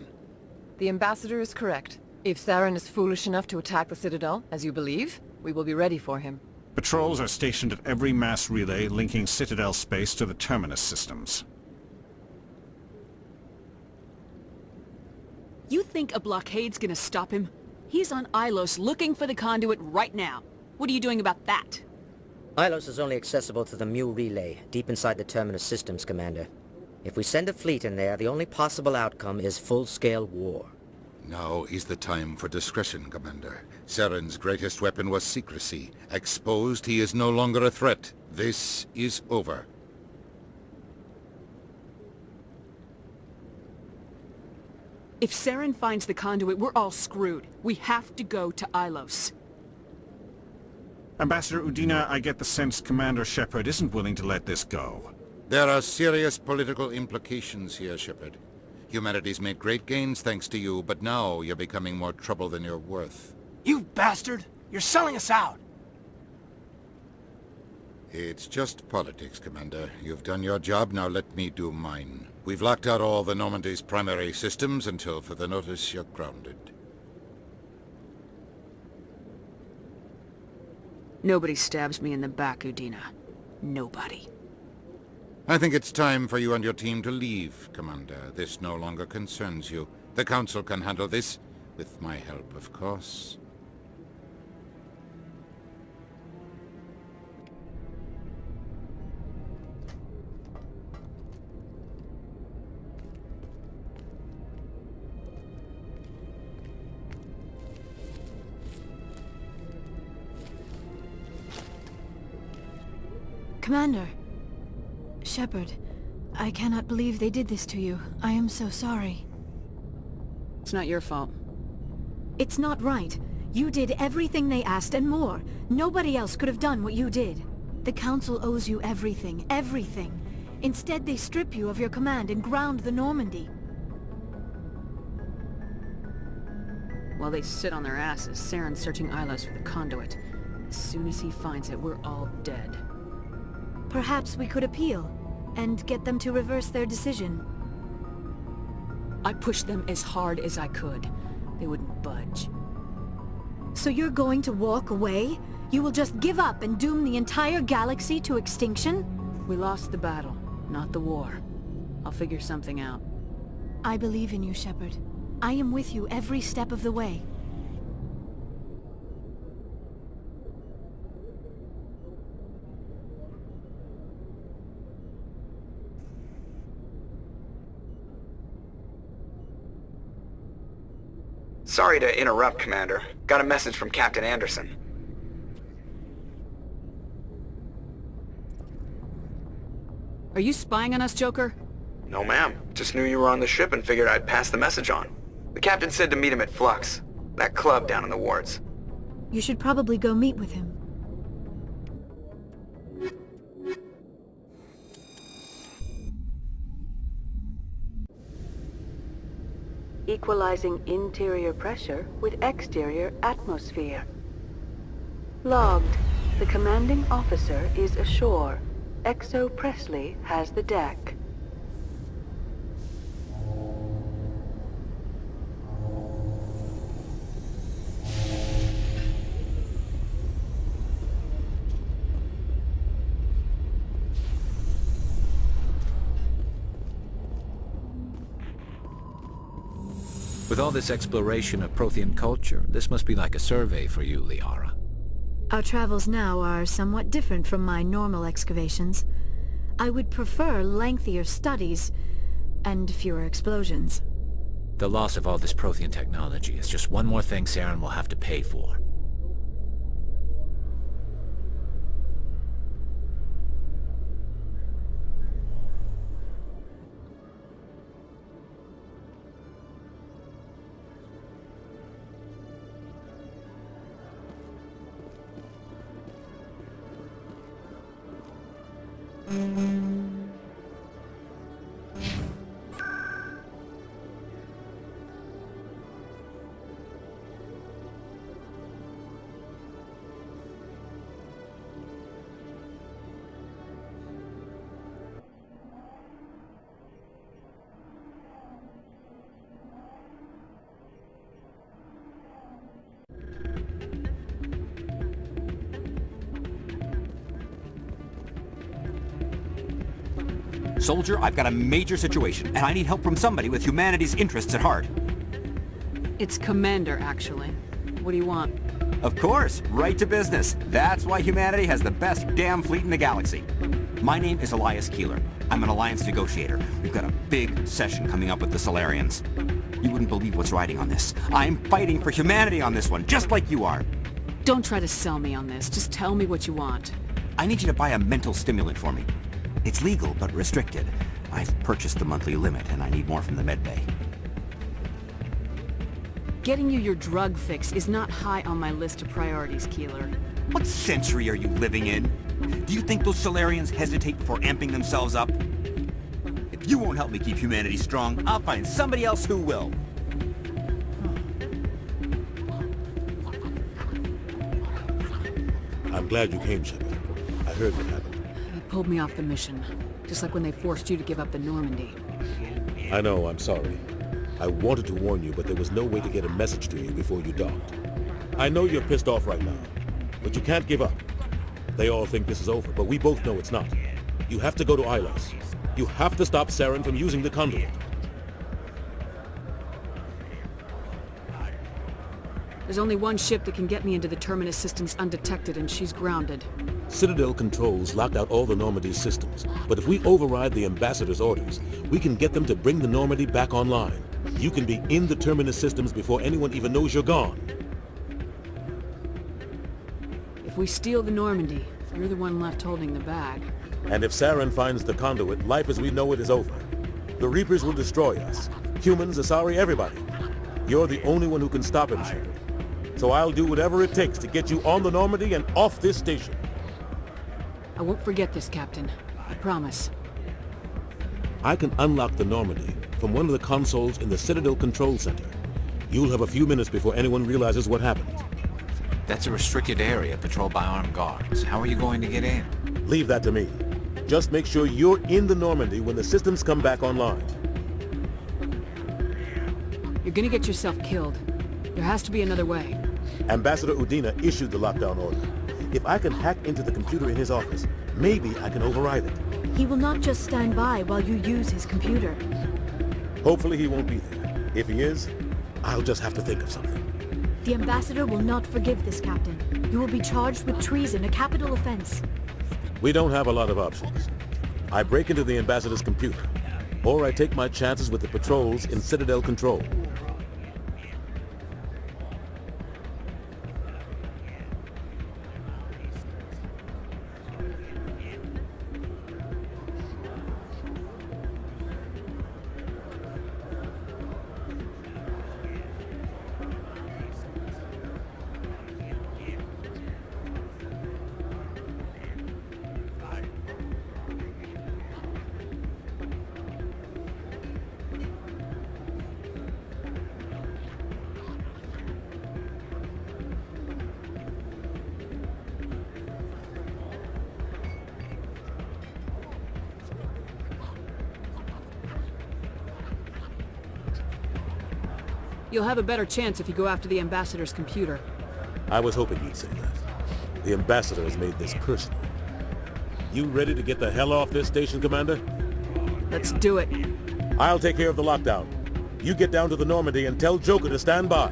The Ambassador is correct. If Saren is foolish enough to attack the Citadel, as you believe, we will be ready for him. Patrols are stationed at every mass relay linking Citadel space to the Terminus systems. You think a blockade's gonna stop him? He's on Ilos looking for the conduit right now. What are you doing about that? Ilos is only accessible to the Mu relay, deep inside the Terminus systems, Commander. If we send a fleet in there, the only possible outcome is full-scale war. Now is the time for discretion, Commander. Saren's greatest weapon was secrecy. Exposed, he is no longer a threat. This is over. If Saren finds the conduit, we're all screwed. We have to go to Ilos. Ambassador Udina, I get the sense Commander Shepard isn't willing to let this go. There are serious political implications here, Shepard. Humanity's made great gains thanks to you, but now you're becoming more trouble than you're worth. You bastard! You're selling us out! It's just politics, Commander. You've done your job, now let me do mine. We've locked out all the Normandy's primary systems until further notice you're grounded. Nobody stabs me in the back, Udina. Nobody. I think it's time for you and your team to leave, Commander. This no longer concerns you. The Council can handle this, with my help, of course. Commander. Shepard, I cannot believe they did this to you. I am so sorry. It's not your fault. It's not right. You did everything they asked and more. Nobody else could have done what you did. The Council owes you everything, everything. Instead, they strip you of your command and ground the Normandy. While they sit on their asses, Saren's searching Ilos for the conduit. As soon as he finds it, we're all dead. Perhaps we could appeal, and get them to reverse their decision. I pushed them as hard as I could. They wouldn't budge. So you're going to walk away? You will just give up and doom the entire galaxy to extinction? We lost the battle, not the war. I'll figure something out. I believe in you, Shepard. I am with you every step of the way. Sorry to interrupt, Commander. Got a message from Captain Anderson. Are you spying on us, Joker? No, ma'am. Just knew you were on the ship and figured I'd pass the message on. The captain said to meet him at Flux, that club down in the wards. You should probably go meet with him. Equalizing interior pressure with exterior atmosphere. Logged. The commanding officer is ashore. Exo Presley has the deck. With all this exploration of Prothean culture, this must be like a survey for you, Liara. Our travels now are somewhat different from my normal excavations. I would prefer lengthier studies and fewer explosions. The loss of all this Prothean technology is just one more thing Saren will have to pay for. Soldier, I've got a major situation, and I need help from somebody with humanity's interests at heart. It's Commander, actually. What do you want? Of course, right to business. That's why humanity has the best damn fleet in the galaxy. My name is Elias Keeler. I'm an Alliance negotiator. We've got a big session coming up with the Solarians. You wouldn't believe what's riding on this. I'm fighting for humanity on this one, just like you are. Don't try to sell me on this. Just tell me what you want. I need you to buy a mental stimulant for me. It's legal, but restricted. I've purchased the monthly limit, and I need more from the medbay. Getting you your drug fix is not high on my list of priorities, Keeler. What century are you living in? Do you think those Solarians hesitate before amping themselves up? If you won't help me keep humanity strong, I'll find somebody else who will. I'm glad you came, Shepard. I heard what happened. They pulled me off the mission, just like when they forced you to give up the Normandy. I know, I'm sorry. I wanted to warn you, but there was no way to get a message to you before you docked. I know you're pissed off right now, but you can't give up. They all think this is over, but we both know it's not. You have to go to Ilos. You have to stop Saren from using the conduit. There's only one ship that can get me into the Terminus systems undetected, and she's grounded. Citadel controls locked out all the Normandy's systems, but if we override the Ambassador's orders, we can get them to bring the Normandy back online. You can be in the Terminus systems before anyone even knows you're gone. If we steal the Normandy, you're the one left holding the bag. And if Saren finds the conduit, life as we know it is over. The Reapers will destroy us. Humans, Asari, everybody. You're the only one who can stop him, Shepard. So I'll do whatever it takes to get you on the Normandy and off this station. I won't forget this, Captain. I promise. I can unlock the Normandy from one of the consoles in the Citadel Control Center. You'll have a few minutes before anyone realizes what happened. That's a restricted area patrolled by armed guards. How are you going to get in? Leave that to me. Just make sure you're in the Normandy when the systems come back online. You're gonna get yourself killed. There has to be another way. Ambassador Udina issued the lockdown order. If I can hack into the computer in his office, maybe I can override it. He will not just stand by while you use his computer. Hopefully he won't be there. If he is, I'll just have to think of something. The Ambassador will not forgive this, Captain. You will be charged with treason, a capital offense. We don't have a lot of options. I break into the Ambassador's computer, or I take my chances with the patrols in Citadel Control. You'll have a better chance if you go after the Ambassador's computer. I was hoping you'd say that. The Ambassador has made this personal. You ready to get the hell off this station, Commander? Let's do it. I'll take care of the lockdown. You get down to the Normandy and tell Joker to stand by.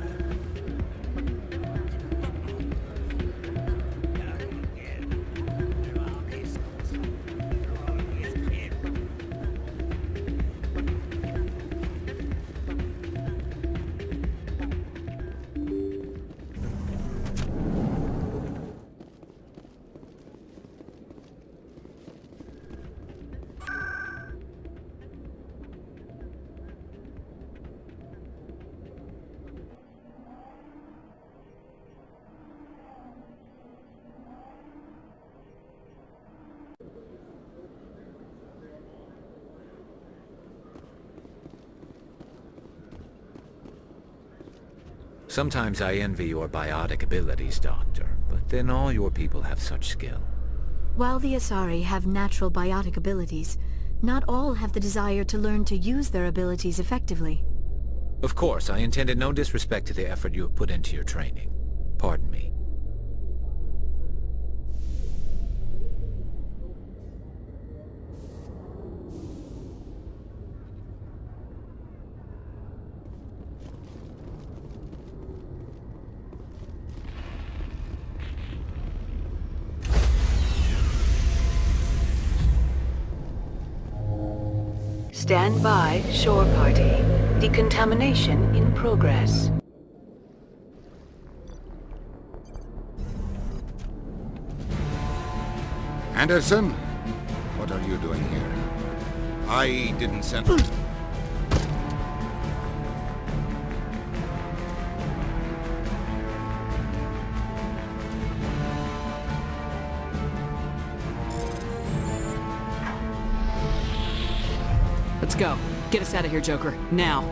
Sometimes I envy your biotic abilities, Doctor, but then all your people have such skill. While the Asari have natural biotic abilities, not all have the desire to learn to use their abilities effectively. Of course, I intended no disrespect to the effort you have put into your training. Pardon me. Stand by, shore party. Decontamination in progress. Anderson? What are you doing here? I didn't send... Let's go. Get us out of here, Joker. Now.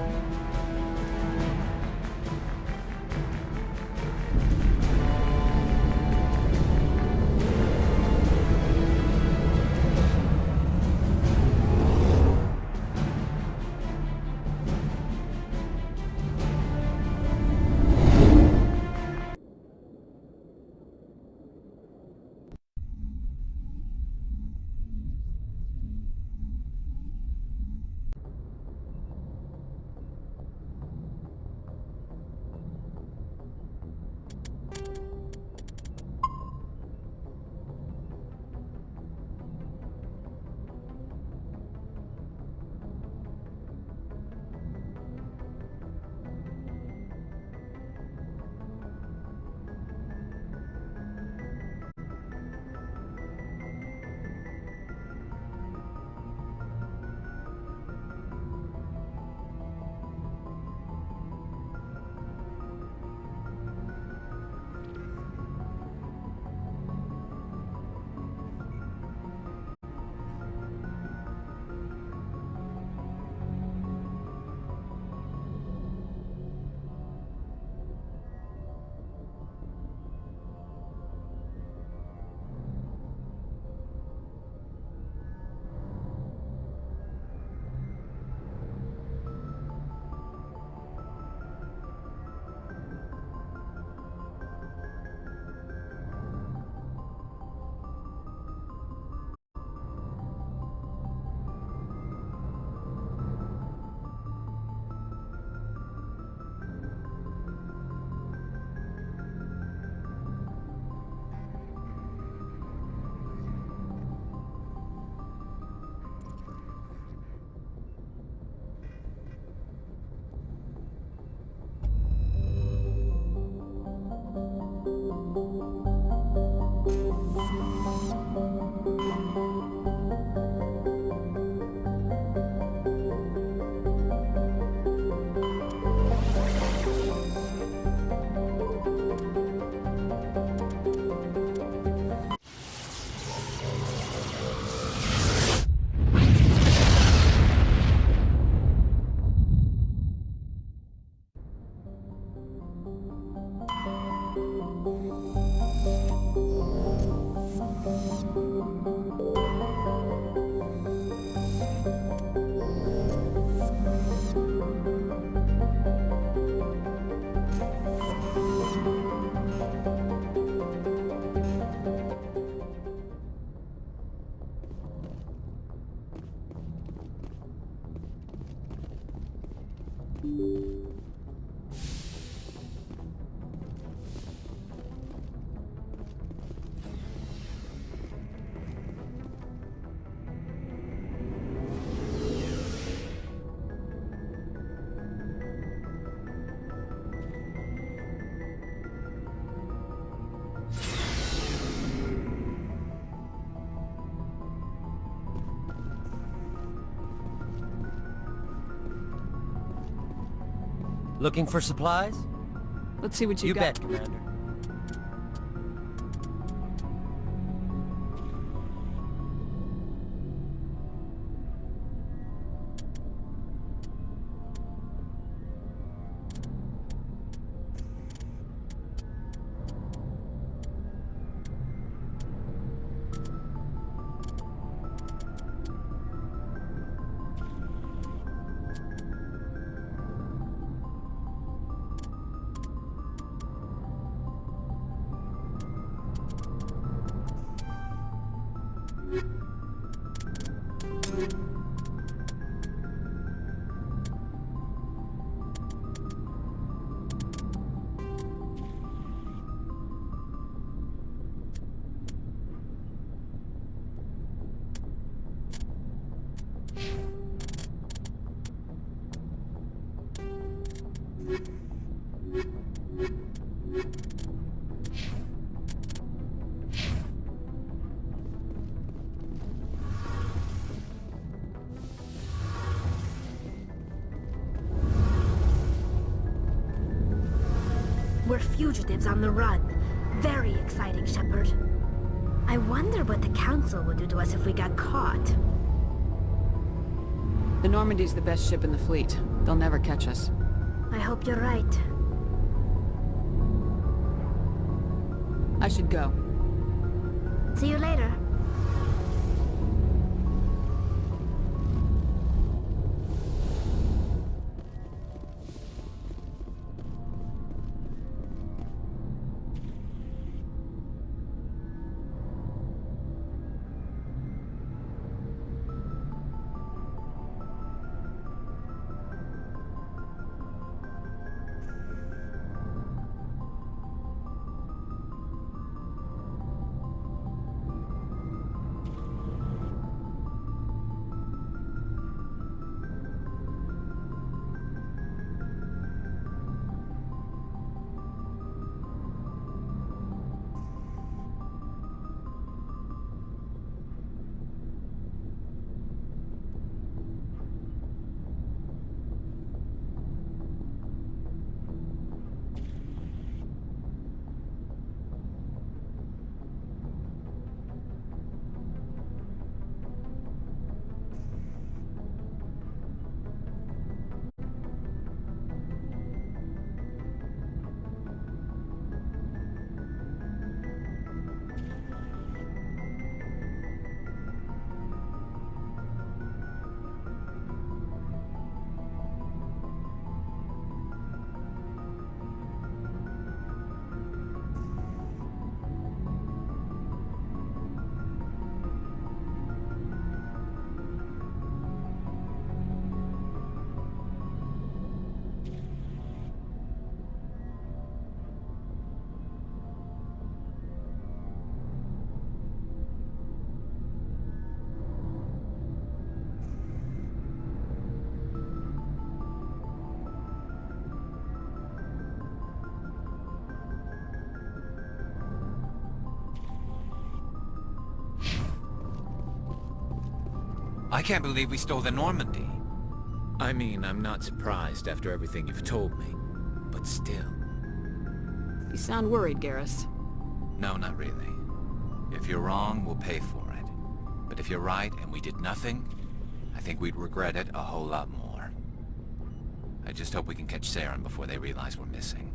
Looking for supplies? Let's see what you got. You bet, Commander. We're fugitives on the run. Very exciting, Shepard. I wonder what the Council would do to us if we got caught. The Normandy's the best ship in the fleet. They'll never catch us. I hope you're right. I should go. See you later. I can't believe we stole the Normandy. I mean, I'm not surprised after everything you've told me, but still. You sound worried, Garrus. No, not really. If you're wrong, we'll pay for it. But if you're right and we did nothing, I think we'd regret it a whole lot more. I just hope we can catch Saren before they realize we're missing.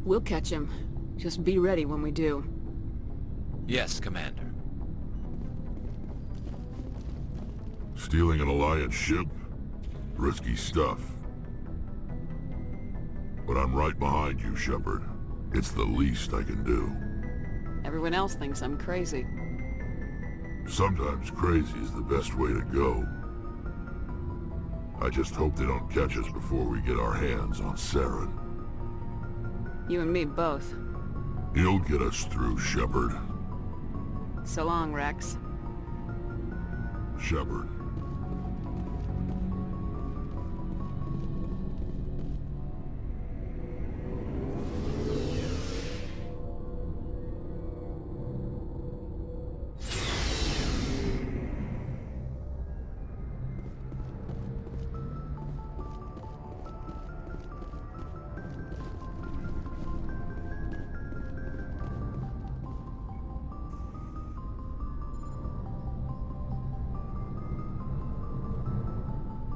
We'll catch him. Just be ready when we do. Yes, Commander. Stealing an Alliance ship? Risky stuff. But I'm right behind you, Shepard. It's the least I can do. Everyone else thinks I'm crazy. Sometimes crazy is the best way to go. I just hope they don't catch us before we get our hands on Saren. You and me both. He'll get us through, Shepard. So long, Rex. Shepard.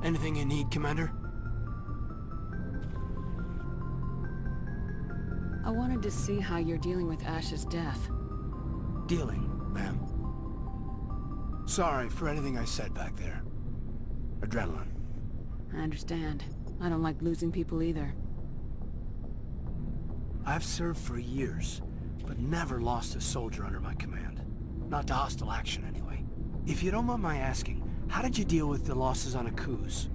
Anything you need, Commander? I wanted to see how you're dealing with Ash's death. Dealing, ma'am. Sorry for anything I said back there. Adrenaline. I understand. I don't like losing people either. I've served for years, but never lost a soldier under my command. Not to hostile action, anyway. If you don't mind my asking, how did you deal with the losses on Akuz?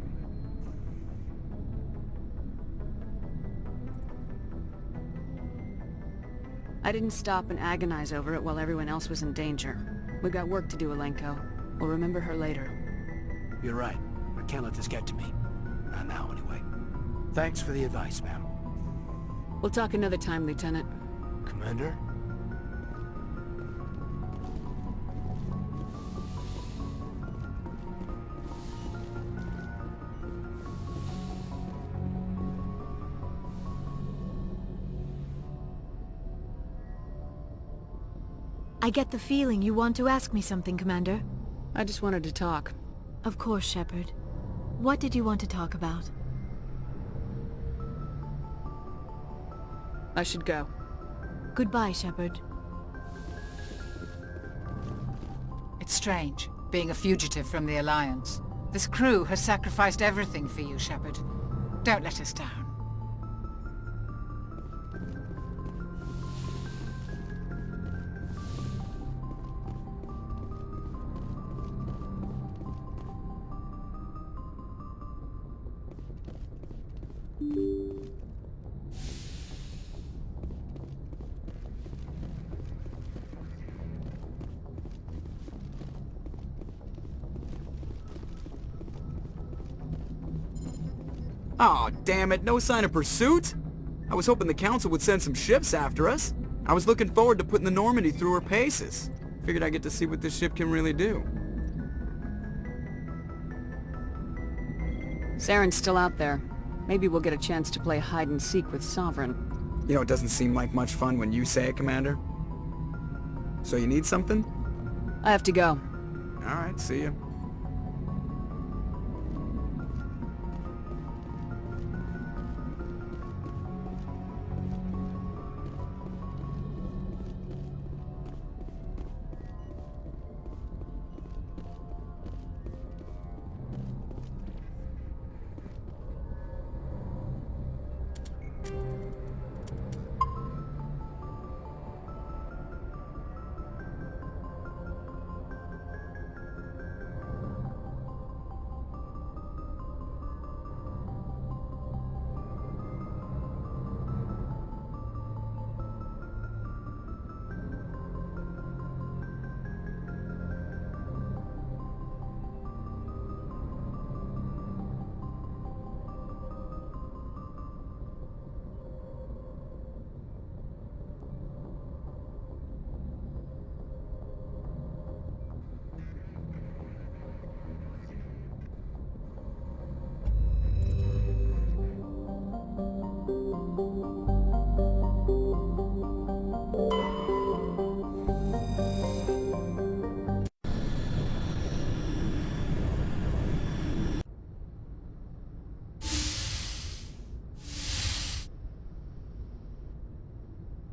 I didn't stop and agonize over it while everyone else was in danger. We got work to do, Alenko. We'll remember her later. You're right. I can't let this get to me. Not now, anyway. Thanks for the advice, ma'am. We'll talk another time, Lieutenant. Commander? I get the feeling you want to ask me something, Commander. I just wanted to talk. Of course, Shepard. What did you want to talk about? I should go. Goodbye, Shepard. It's strange, being a fugitive from the Alliance. This crew has sacrificed everything for you, Shepard. Don't let us down. Aw, damn it, no sign of pursuit? I was hoping the Council would send some ships after us. I was looking forward to putting the Normandy through her paces. Figured I'd get to see what this ship can really do. Saren's still out there. Maybe we'll get a chance to play hide-and-seek with Sovereign. You know, it doesn't seem like much fun when you say it, Commander. So you need something? I have to go. Alright, see ya.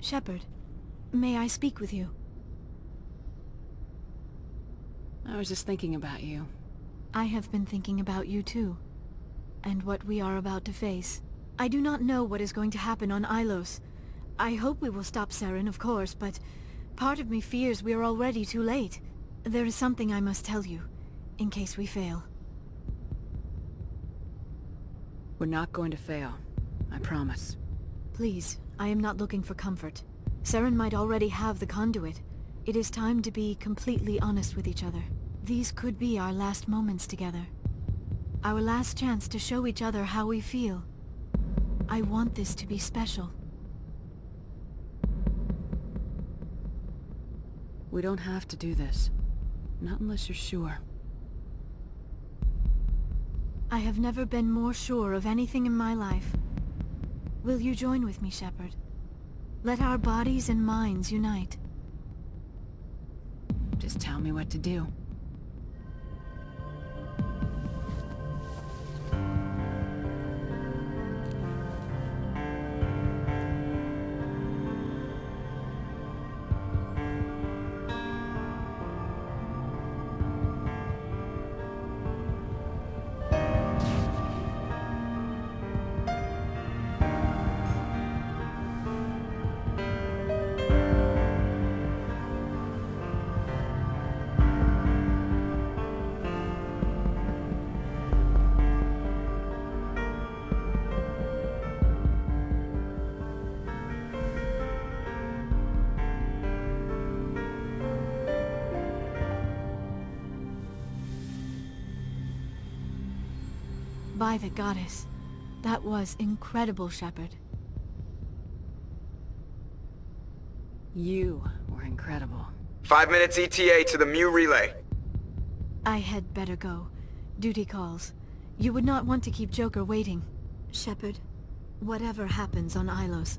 Shepard, may I speak with you? I was just thinking about you. I have been thinking about you too, and what we are about to face. I do not know what is going to happen on Ilos. I hope we will stop Saren, of course, but part of me fears we are already too late. There is something I must tell you, in case we fail. We're not going to fail. I promise. Please, I am not looking for comfort. Saren might already have the conduit. It is time to be completely honest with each other. These could be our last moments together. Our last chance to show each other how we feel. I want this to be special. We don't have to do this. Not unless you're sure. I have never been more sure of anything in my life. Will you join with me, Shepard? Let our bodies and minds unite. Just tell me what to do. By the goddess. That was incredible, Shepard. You were incredible. 5 minutes ETA to the ME relay. I had better go. Duty calls. You would not want to keep Joker waiting. Shepard, whatever happens on Ilos,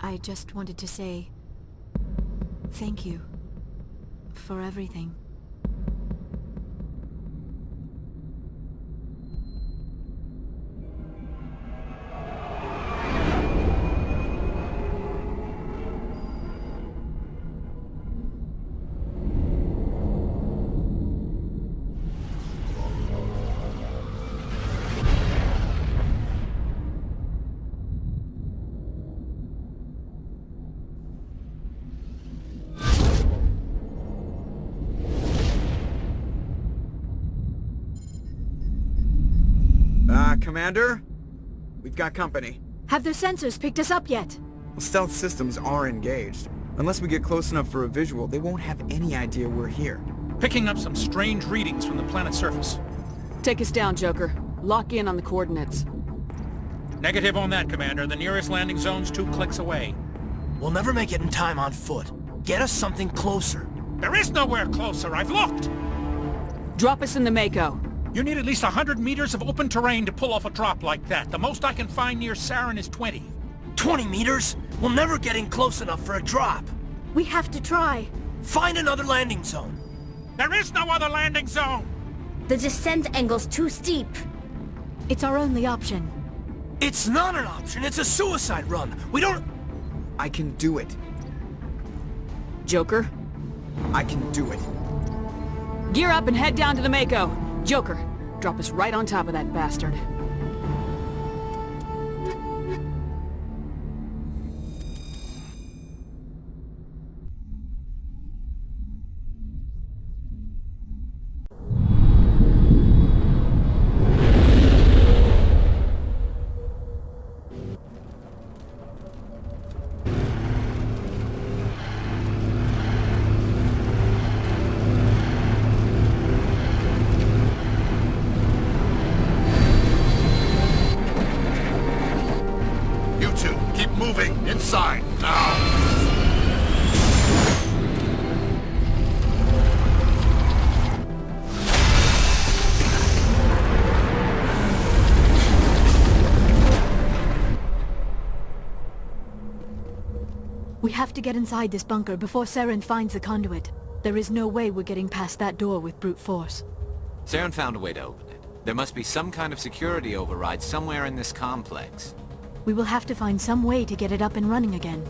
I just wanted to say... thank you. For everything. Commander? We've got company. Have their sensors picked us up yet? Well, stealth systems are engaged. Unless we get close enough for a visual, they won't have any idea we're here. Picking up some strange readings from the planet's surface. Take us down, Joker. Lock in on the coordinates. Negative on that, Commander. The nearest landing zone's 2 clicks away. We'll never make it in time on foot. Get us something closer. There is nowhere closer. I've looked. Drop us in the Mako. You need at least 100 meters of open terrain to pull off a drop like that. The most I can find near Saren is 20. 20 meters? We'll never get in close enough for a drop. We have to try. Find another landing zone. There is no other landing zone! The descent angle's too steep. It's our only option. It's not an option. It's a suicide run. We don't... I can do it. Joker? I can do it. Gear up and head down to the Mako. Joker, drop us right on top of that bastard. Moving inside now. We have to get inside this bunker before Saren finds the conduit. There is no way we're getting past that door with brute force. Saren found a way to open it. There must be some kind of security override somewhere in this complex. We will have to find some way to get it up and running again.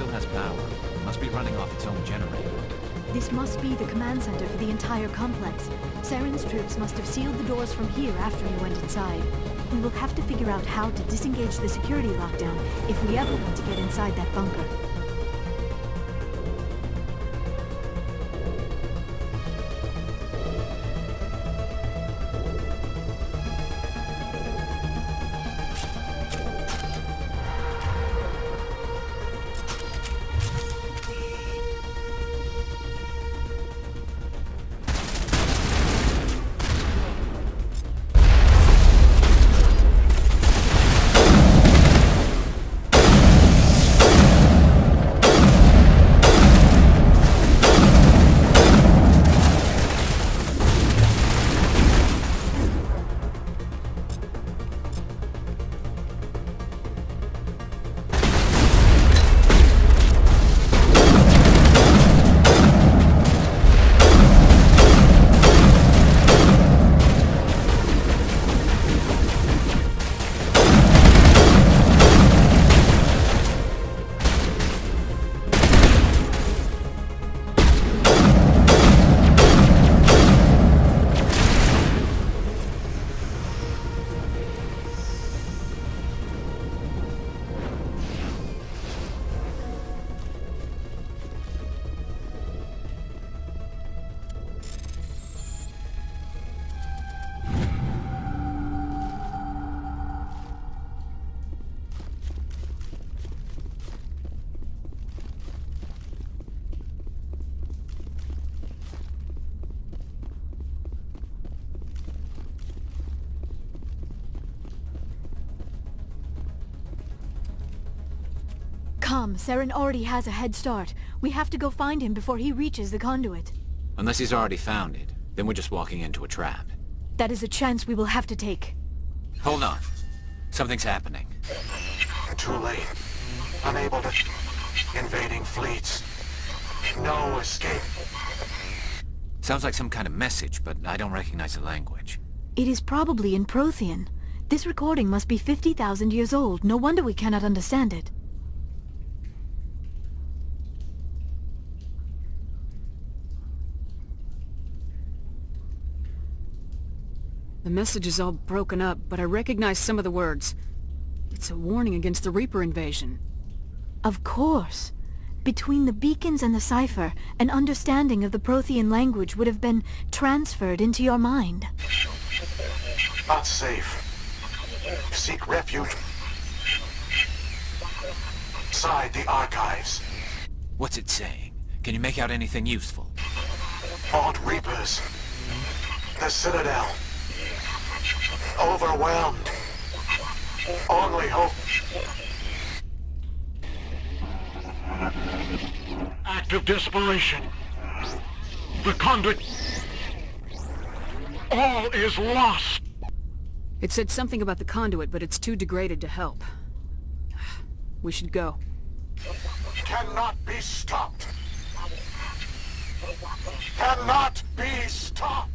still has power. It must be running off its own generator. This must be the command center for the entire complex. Saren's troops must have sealed the doors from here after he went inside. We will have to figure out how to disengage the security lockdown if we ever want to get inside that bunker. Come, Saren already has a head start. We have to go find him before he reaches the conduit. Unless he's already found it, then we're just walking into a trap. That is a chance we will have to take. Hold on. Something's happening. Too late. Unable to... Invading fleets. No escape. Sounds like some kind of message, but I don't recognize the language. It is probably in Prothean. This recording must be 50,000 years old. No wonder we cannot understand it. The message is all broken up, but I recognize some of the words. It's a warning against the Reaper invasion. Of course. Between the beacons and the cipher, an understanding of the Prothean language would have been transferred into your mind. Not safe. Seek refuge inside the archives. What's it saying? Can you make out anything useful? Vault Reapers. The Citadel. Overwhelmed. Only hope. Act of desperation. The conduit. All is lost. It said something about the conduit, but it's too degraded to help. We should go. Cannot be stopped. Cannot be stopped.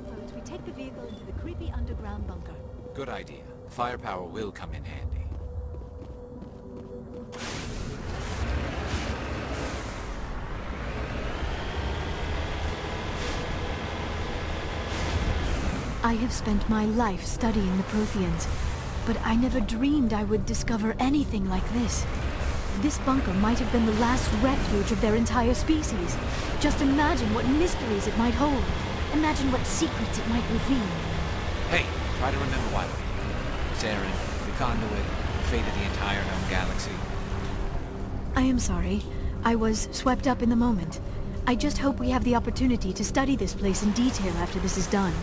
floats, we take the vehicle into the creepy underground bunker. Good idea. Firepower will come in handy. I have spent my life studying the Protheans, but I never dreamed I would discover anything like this. This bunker might have been the last refuge of their entire species. Just imagine what mysteries it might hold. Imagine what secrets it might reveal. Hey, try to remember why we're here. Saren, the conduit, the fate of the entire known galaxy. I am sorry. I was swept up in the moment. I just hope we have the opportunity to study this place in detail after this is done.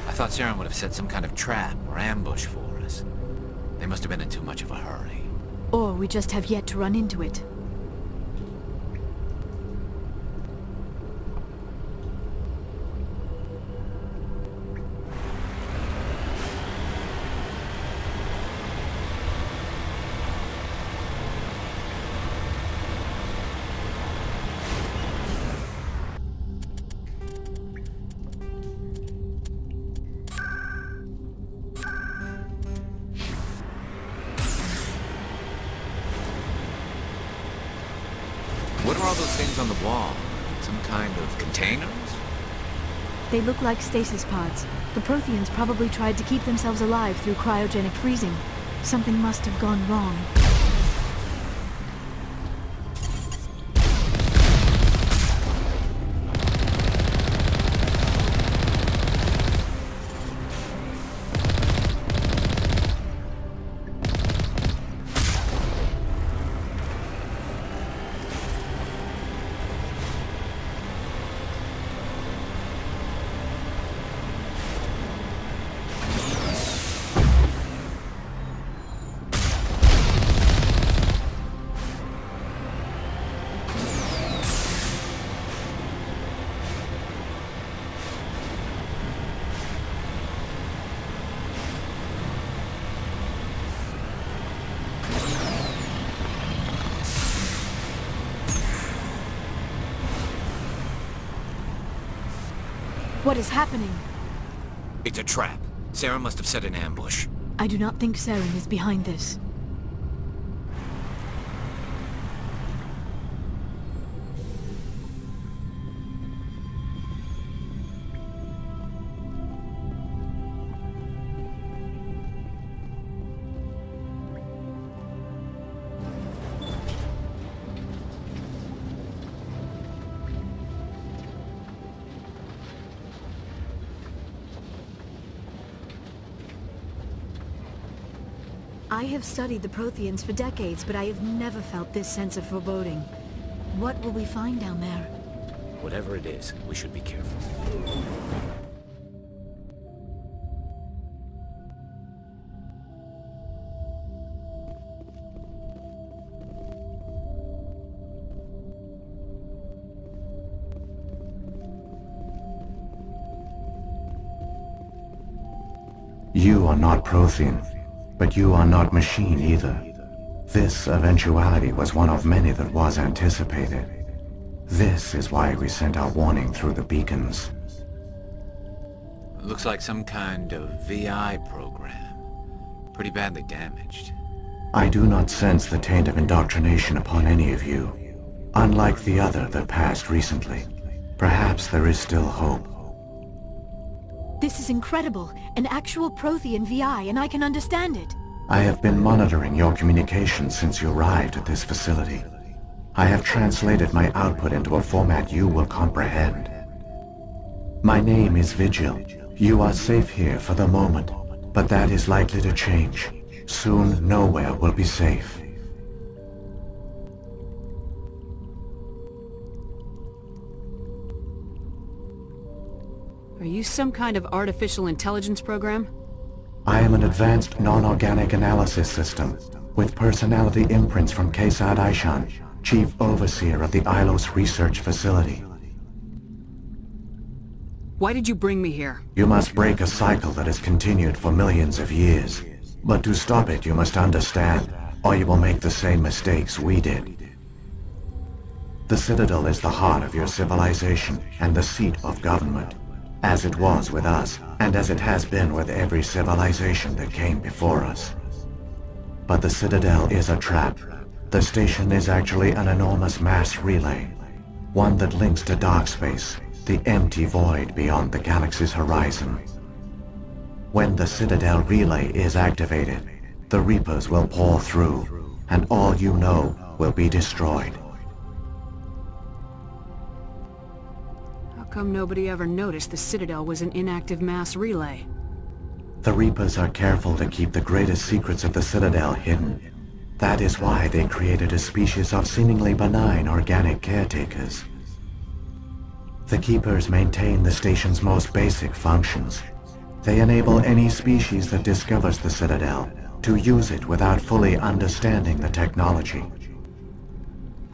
I thought Saren would have set some kind of trap or ambush for us. They must have been in too much of a hurry. Or we just have yet to run into it. What are all those things on the wall? Some kind of containers? They look like stasis pods. The Protheans probably tried to keep themselves alive through cryogenic freezing. Something must have gone wrong. What is happening? It's a trap. Saren must have set an ambush. I do not think Saren is behind this. I have studied the Protheans for decades, but I have never felt this sense of foreboding. What will we find down there? Whatever it is, we should be careful. You are not Prothean, but you are not machine either. This eventuality was one of many that was anticipated. This is why we sent our warning through the beacons. Looks like some kind of VI program. Pretty badly damaged. I do not sense the taint of indoctrination upon any of you. Unlike the other that passed recently. Perhaps there is still hope. This is incredible. An actual Prothean VI, and I can understand it. I have been monitoring your communications since you arrived at this facility. I have translated my output into a format you will comprehend. My name is Vigil. You are safe here for the moment, but that is likely to change. Soon, nowhere will be safe. Are you some kind of artificial intelligence program? I am an advanced non-organic analysis system, with personality imprints from Kesad Aishan, Chief Overseer of the Ilos Research Facility. Why did you bring me here? You must break a cycle that has continued for millions of years. But to stop it, you must understand, or you will make the same mistakes we did. The Citadel is the heart of your civilization and the seat of government. as it was with us, and as it has been with every civilization that came before us. But the Citadel is a trap. The station is actually an enormous mass relay, one that links to dark space, the empty void beyond the galaxy's horizon. When the Citadel relay is activated, the Reapers will pour through, and all you know will be destroyed. How come nobody ever noticed the Citadel was an inactive mass relay? The Reapers are careful to keep the greatest secrets of the Citadel hidden. That is why they created a species of seemingly benign organic caretakers. The Keepers maintain the station's most basic functions. They enable any species that discovers the Citadel to use it without fully understanding the technology.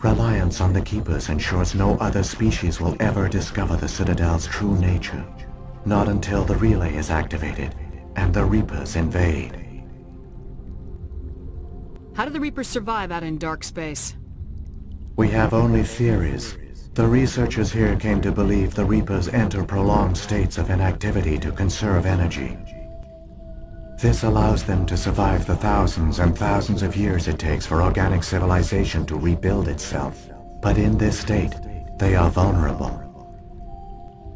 Reliance on the Keepers ensures no other species will ever discover the Citadel's true nature, not until the relay is activated and the Reapers invade. How do the Reapers survive out in dark space? We have only theories. The researchers here came to believe the Reapers enter prolonged states of inactivity to conserve energy. This allows them to survive the thousands and thousands of years it takes for organic civilization to rebuild itself. But in this state, they are vulnerable.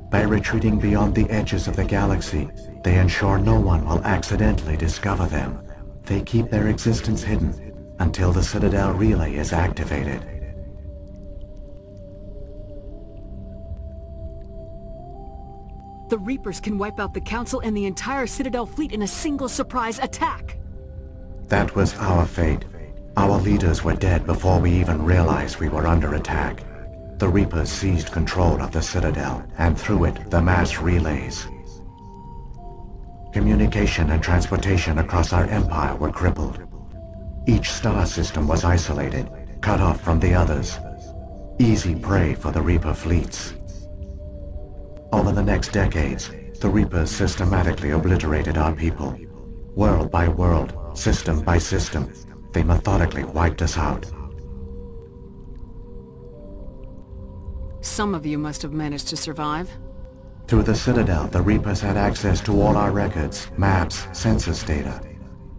By retreating beyond the edges of the galaxy, they ensure no one will accidentally discover them. They keep their existence hidden until the Citadel relay is activated. The Reapers can wipe out the Council and the entire Citadel fleet in a single surprise attack! That was our fate. Our leaders were dead before we even realized we were under attack. The Reapers seized control of the Citadel, and through it, the mass relays. Communication and transportation across our empire were crippled. Each star system was isolated, cut off from the others. Easy prey for the Reaper fleets. Over the next decades, the Reapers systematically obliterated our people. World by world, system by system, they methodically wiped us out. Some of you must have managed to survive. Through the Citadel, the Reapers had access to all our records, maps, census data.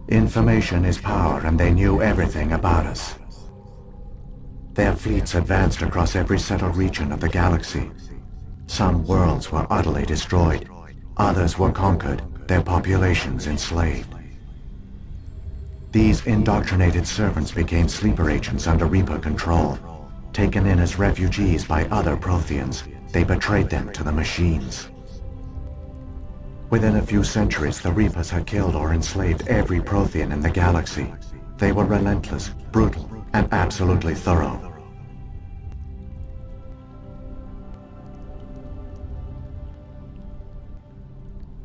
Information is power, and they knew everything about us. Their fleets advanced across every settled region of the galaxy. Some worlds were utterly destroyed. Others were conquered, their populations enslaved. These indoctrinated servants became sleeper agents under Reaper control. Taken in as refugees by other Protheans, they betrayed them to the machines. Within a few centuries, the Reapers had killed or enslaved every Prothean in the galaxy. They were relentless, brutal, and absolutely thorough.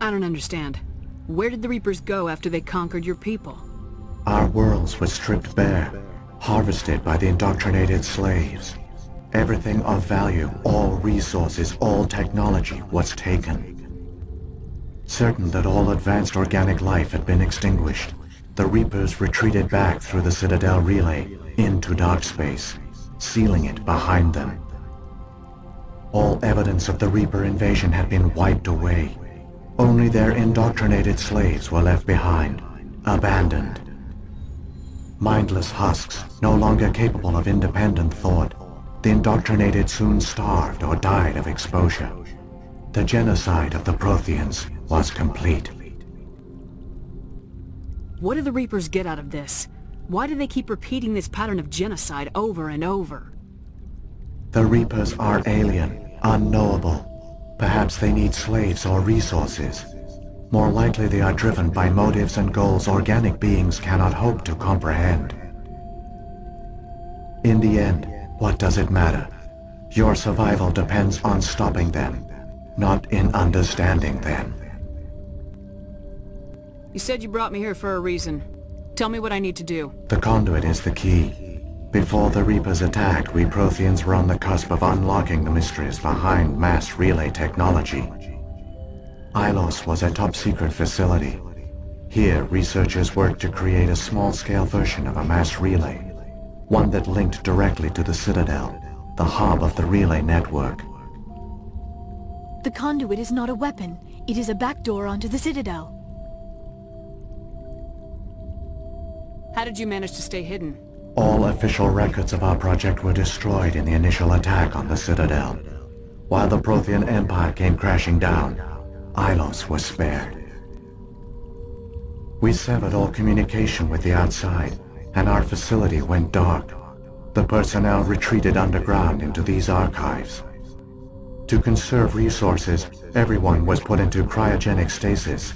I don't understand. Where did the Reapers go after they conquered your people? Our worlds were stripped bare, harvested by the indoctrinated slaves. Everything of value, all resources, all technology was taken. Certain that all advanced organic life had been extinguished, the Reapers retreated back through the Citadel relay into dark space, sealing it behind them. All evidence of the Reaper invasion had been wiped away. Only their indoctrinated slaves were left behind, abandoned. Mindless husks, no longer capable of independent thought, the indoctrinated soon starved or died of exposure. The genocide of the Protheans was complete. What do the Reapers get out of this? Why do they keep repeating this pattern of genocide over and over? The Reapers are alien, unknowable. Perhaps they need slaves or resources. More likely they are driven by motives and goals organic beings cannot hope to comprehend. In the end, what does it matter? Your survival depends on stopping them, not in understanding them. You said you brought me here for a reason. Tell me what I need to do. The conduit is the key. Before the Reapers attacked, we Protheans were on the cusp of unlocking the mysteries behind mass relay technology. Ilos was a top-secret facility. Here, researchers worked to create a small-scale version of a mass relay, one that linked directly to the Citadel, the hub of the relay network. The conduit is not a weapon. It is a backdoor onto the Citadel. How did you manage to stay hidden? All official records of our project were destroyed in the initial attack on the Citadel. While the Prothean Empire came crashing down, Ilos was spared. We severed all communication with the outside, and our facility went dark. The personnel retreated underground into these archives. To conserve resources, everyone was put into cryogenic stasis.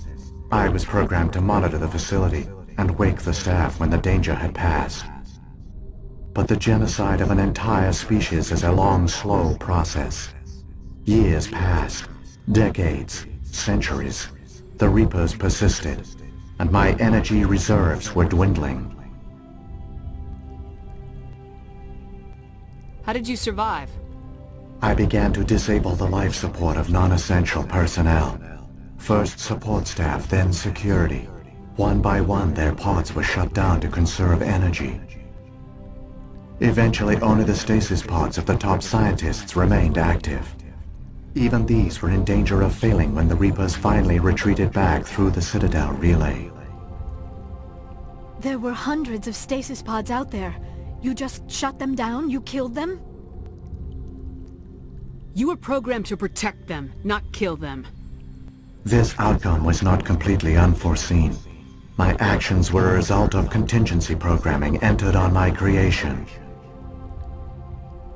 I was programmed to monitor the facility and wake the staff when the danger had passed. But the genocide of an entire species is a long, slow process. Years passed, decades, centuries. The Reapers persisted, and my energy reserves were dwindling. How did you survive? I began to disable the life support of non-essential personnel. First support staff, then security. One by one, their pods were shut down to conserve energy. Eventually, only the stasis pods of the top scientists remained active. Even these were in danger of failing when the Reapers finally retreated back through the Citadel relay. There were hundreds of stasis pods out there. You just shut them down? You killed them? You were programmed to protect them, not kill them. This outcome was not completely unforeseen. My actions were a result of contingency programming entered on my creation.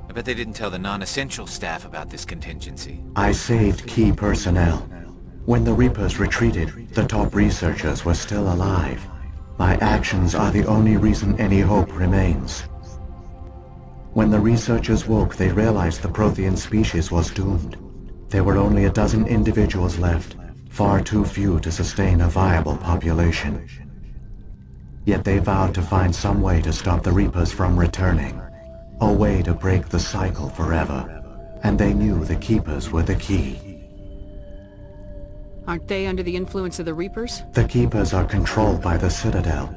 I bet they didn't tell the non-essential staff about this contingency. I saved key personnel. When the Reapers retreated, the top researchers were still alive. My actions are the only reason any hope remains. When the researchers woke, they realized the Prothean species was doomed. There were only a dozen individuals left, far too few to sustain a viable population. Yet they vowed to find some way to stop the Reapers from returning. A way to break the cycle forever. And they knew the Keepers were the key. Aren't they under the influence of the Reapers? The Keepers are controlled by the Citadel.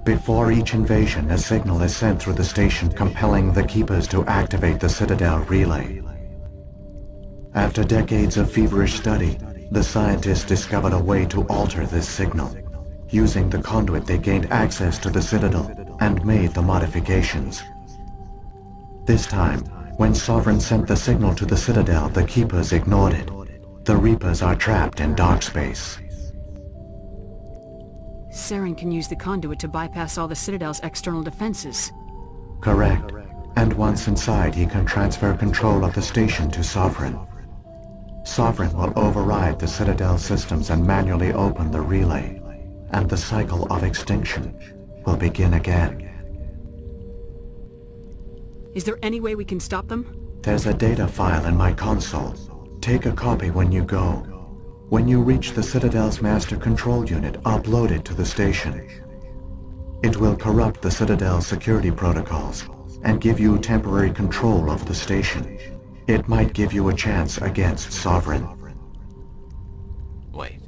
Before each invasion, a signal is sent through the station compelling the Keepers to activate the Citadel relay. After decades of feverish study, the scientists discovered a way to alter this signal. Using the conduit, they gained access to the Citadel and made the modifications. This time, when Sovereign sent the signal to the Citadel, the Keepers ignored it. The Reapers are trapped in dark space. Saren can use the conduit to bypass all the Citadel's external defenses. Correct. And once inside, he can transfer control of the station to Sovereign. Sovereign will override the Citadel systems and manually open the relay. And the cycle of extinction will begin again. Is there any way we can stop them? There's a data file in my console. Take a copy when you go. When you reach the Citadel's master control unit, upload it to the station. It will corrupt the Citadel's security protocols and give you temporary control of the station. It might give you a chance against Sovereign. Wait.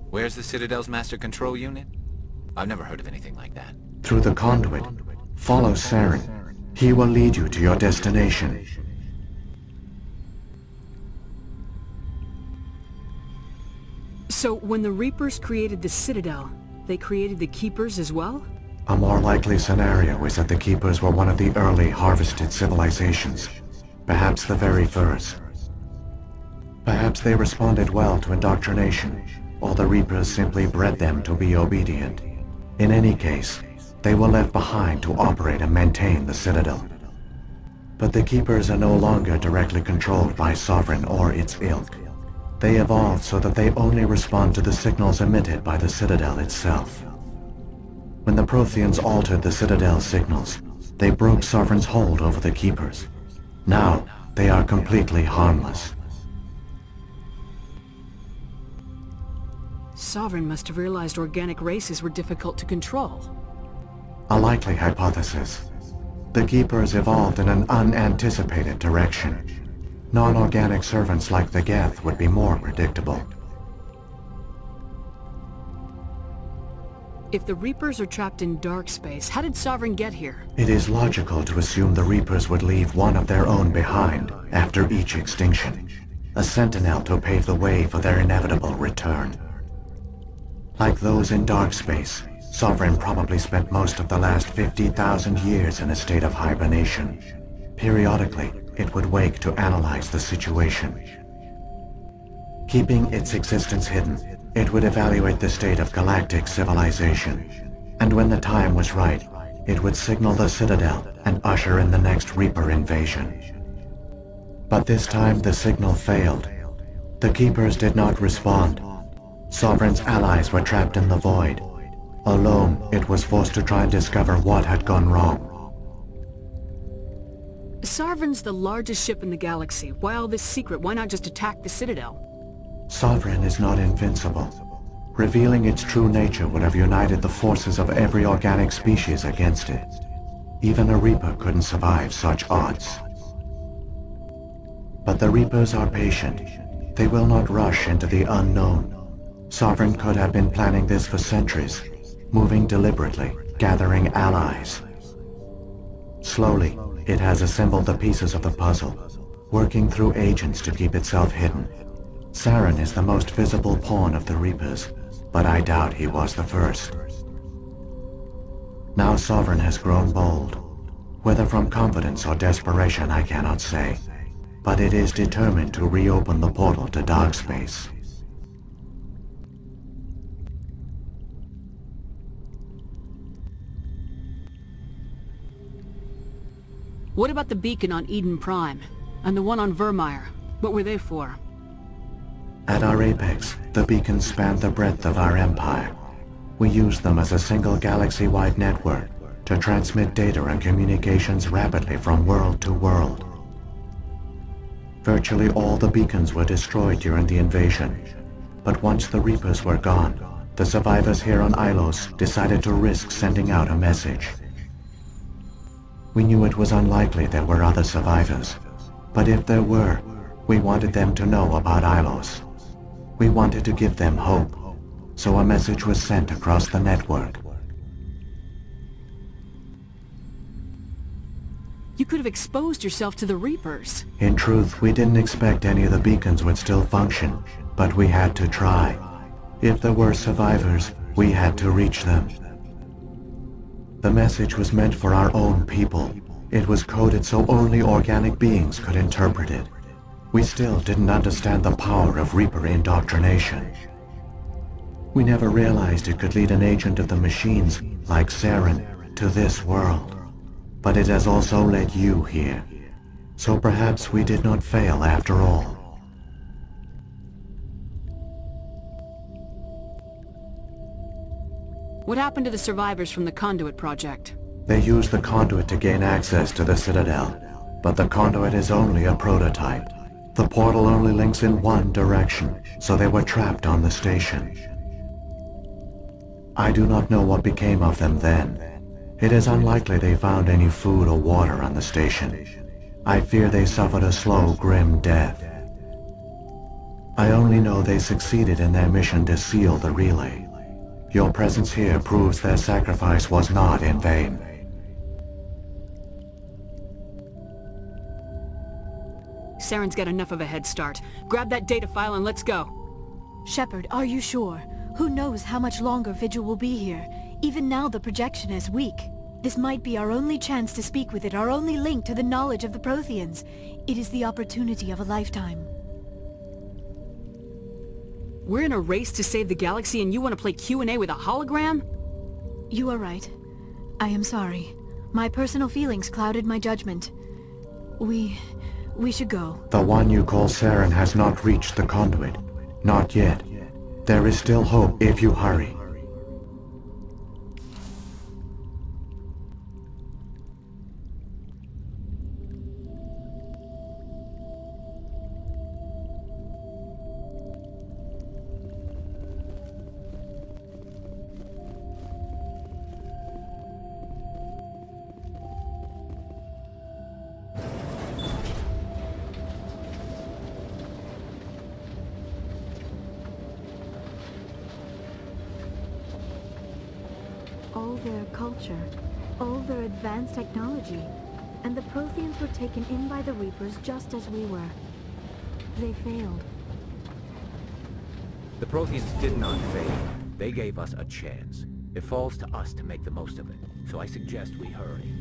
Where's the Citadel's master control unit? I've never heard of anything like that. Through the conduit. Follow Saren. He will lead you to your destination. So, when the Reapers created the Citadel, they created the Keepers as well? A more likely scenario is that the Keepers were one of the early harvested civilizations. Perhaps the very first. Perhaps they responded well to indoctrination, or the Reapers simply bred them to be obedient. In any case, they were left behind to operate and maintain the Citadel. But the Keepers are no longer directly controlled by Sovereign or its ilk. They evolved so that they only respond to the signals emitted by the Citadel itself. When the Protheans altered the Citadel's signals, they broke Sovereign's hold over the Keepers. Now, they are completely harmless. Sovereign must have realized organic races were difficult to control. A likely hypothesis. The Keepers evolved in an unanticipated direction. Non-organic servants like the Geth would be more predictable. If the Reapers are trapped in dark space, how did Sovereign get here? It is logical to assume the Reapers would leave one of their own behind after each extinction. a sentinel to pave the way for their inevitable return. Like those in dark space, Sovereign probably spent most of the last 50,000 years in a state of hibernation. Periodically, it would wake to analyze the situation. Keeping its existence hidden, it would evaluate the state of galactic civilization. And when the time was right, it would signal the Citadel and usher in the next Reaper invasion. But this time the signal failed. The Keepers did not respond. Sovereign's allies were trapped in the void. Alone, it was forced to try and discover what had gone wrong. Sovereign's the largest ship in the galaxy. Why all this secret? Why not just attack the Citadel? Sovereign is not invincible. Revealing its true nature would have united the forces of every organic species against it. Even a Reaper couldn't survive such odds. But the Reapers are patient. They will not rush into the unknown. Sovereign could have been planning this for centuries, moving deliberately, gathering allies. Slowly, it has assembled the pieces of the puzzle, working through agents to keep itself hidden. Saren is the most visible pawn of the Reapers, but I doubt he was the first. Now Sovereign has grown bold. Whether from confidence or desperation, I cannot say. But it is determined to reopen the portal to dark space. What about the beacon on Eden Prime? And the one on Vermeer? What were they for? At our apex, the beacons spanned the breadth of our empire. We used them as a single galaxy-wide network to transmit data and communications rapidly from world to world. Virtually all the beacons were destroyed during the invasion, but once the Reapers were gone, the survivors here on Ilos decided to risk sending out a message. We knew it was unlikely there were other survivors, but if there were, we wanted them to know about Ilos. We wanted to give them hope, so a message was sent across the network. You could have exposed yourself to the Reapers. In truth, we didn't expect any of the beacons would still function, but we had to try. If there were survivors, we had to reach them. The message was meant for our own people. It was coded so only organic beings could interpret it. We still didn't understand the power of Reaper indoctrination. We never realized it could lead an agent of the machines, like Saren, to this world. But it has also led you here. So perhaps we did not fail after all. What happened to the survivors from the Conduit project? They used the Conduit to gain access to the Citadel, but the Conduit is only a prototype. The portal only links in one direction, so they were trapped on the station. I do not know what became of them then. It is unlikely they found any food or water on the station. I fear they suffered a slow, grim death. I only know they succeeded in their mission to seal the relay. Your presence here proves their sacrifice was not in vain. Saren's got enough of a head start. Grab that data file and let's go. Shepard, are you sure? Who knows how much longer Vigil will be here? Even now the projection is weak. This might be our only chance to speak with it, our only link to the knowledge of the Protheans. It is the opportunity of a lifetime. We're in a race to save the galaxy and you want to play Q&A with a hologram? You are right. I am sorry. My personal feelings clouded my judgment. We should go. The one you call Saren has not reached the Conduit. Not yet. There is still hope if you hurry. All their culture, all their advanced technology, and the Protheans were taken in by the Reapers just as we were. They failed. The Protheans did not fail. They gave us a chance. It falls to us to make the most of it. So I suggest we hurry.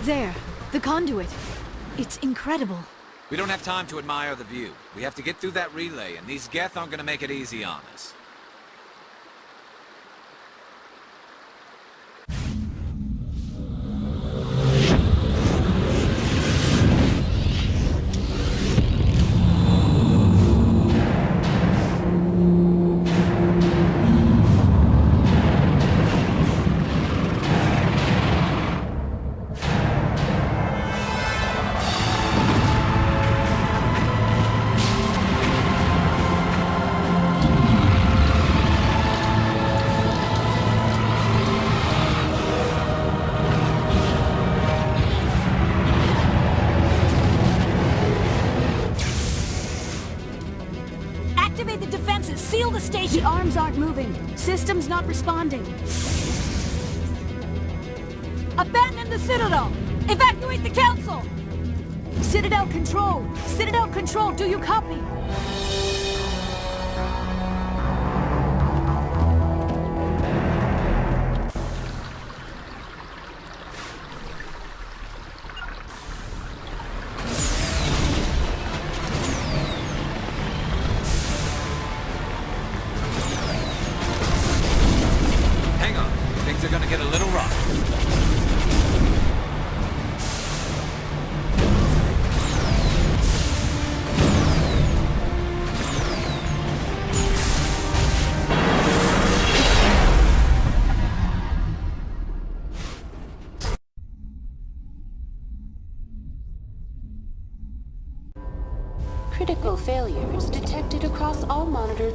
There, the conduit. It's incredible. We don't have time to admire the view. We have to get through that relay, and these Geth aren't gonna make it easy on us. Activate the defenses! Seal the station! The arms aren't moving. Systems not responding. Abandon the Citadel! Evacuate the Council! Citadel Control! Citadel Control, do you copy? Hang on. Things are gonna get a little rough.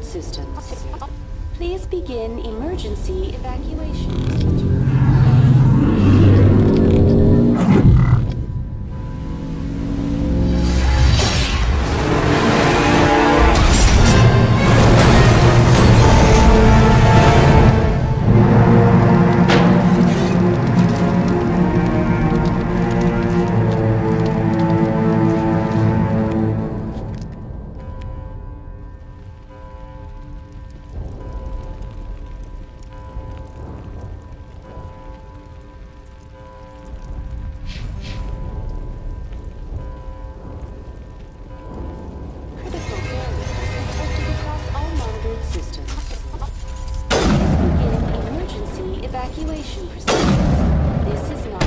systems. Please begin emergency evacuation procedure. Evacuation procedure. This is not...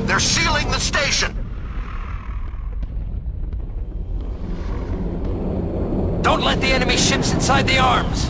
They're sealing the station! Don't let the enemy ships inside the arms!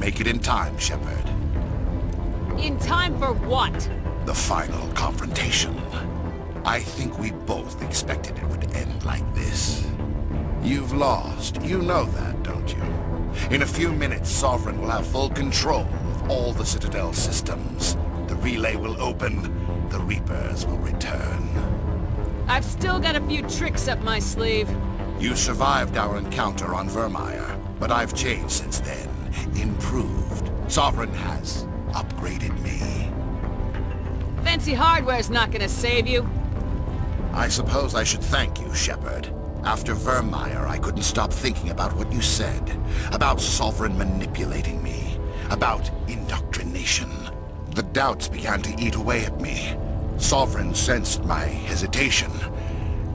make it in time, Shepard. In time for what? The final confrontation. I think we both expected it would end like this. You've lost. You know that, don't you? In a few minutes, Sovereign will have full control of all the Citadel systems. The relay will open. The Reapers will return. I've still got a few tricks up my sleeve. You survived our encounter on Vermeer, but I've changed since then. Improved. Sovereign has upgraded me. Fancy hardware's not gonna save you. I suppose I should thank you, Shepard. After Vermeer, I couldn't stop thinking about what you said. About Sovereign manipulating me. About indoctrination. The doubts began to eat away at me. Sovereign sensed my hesitation.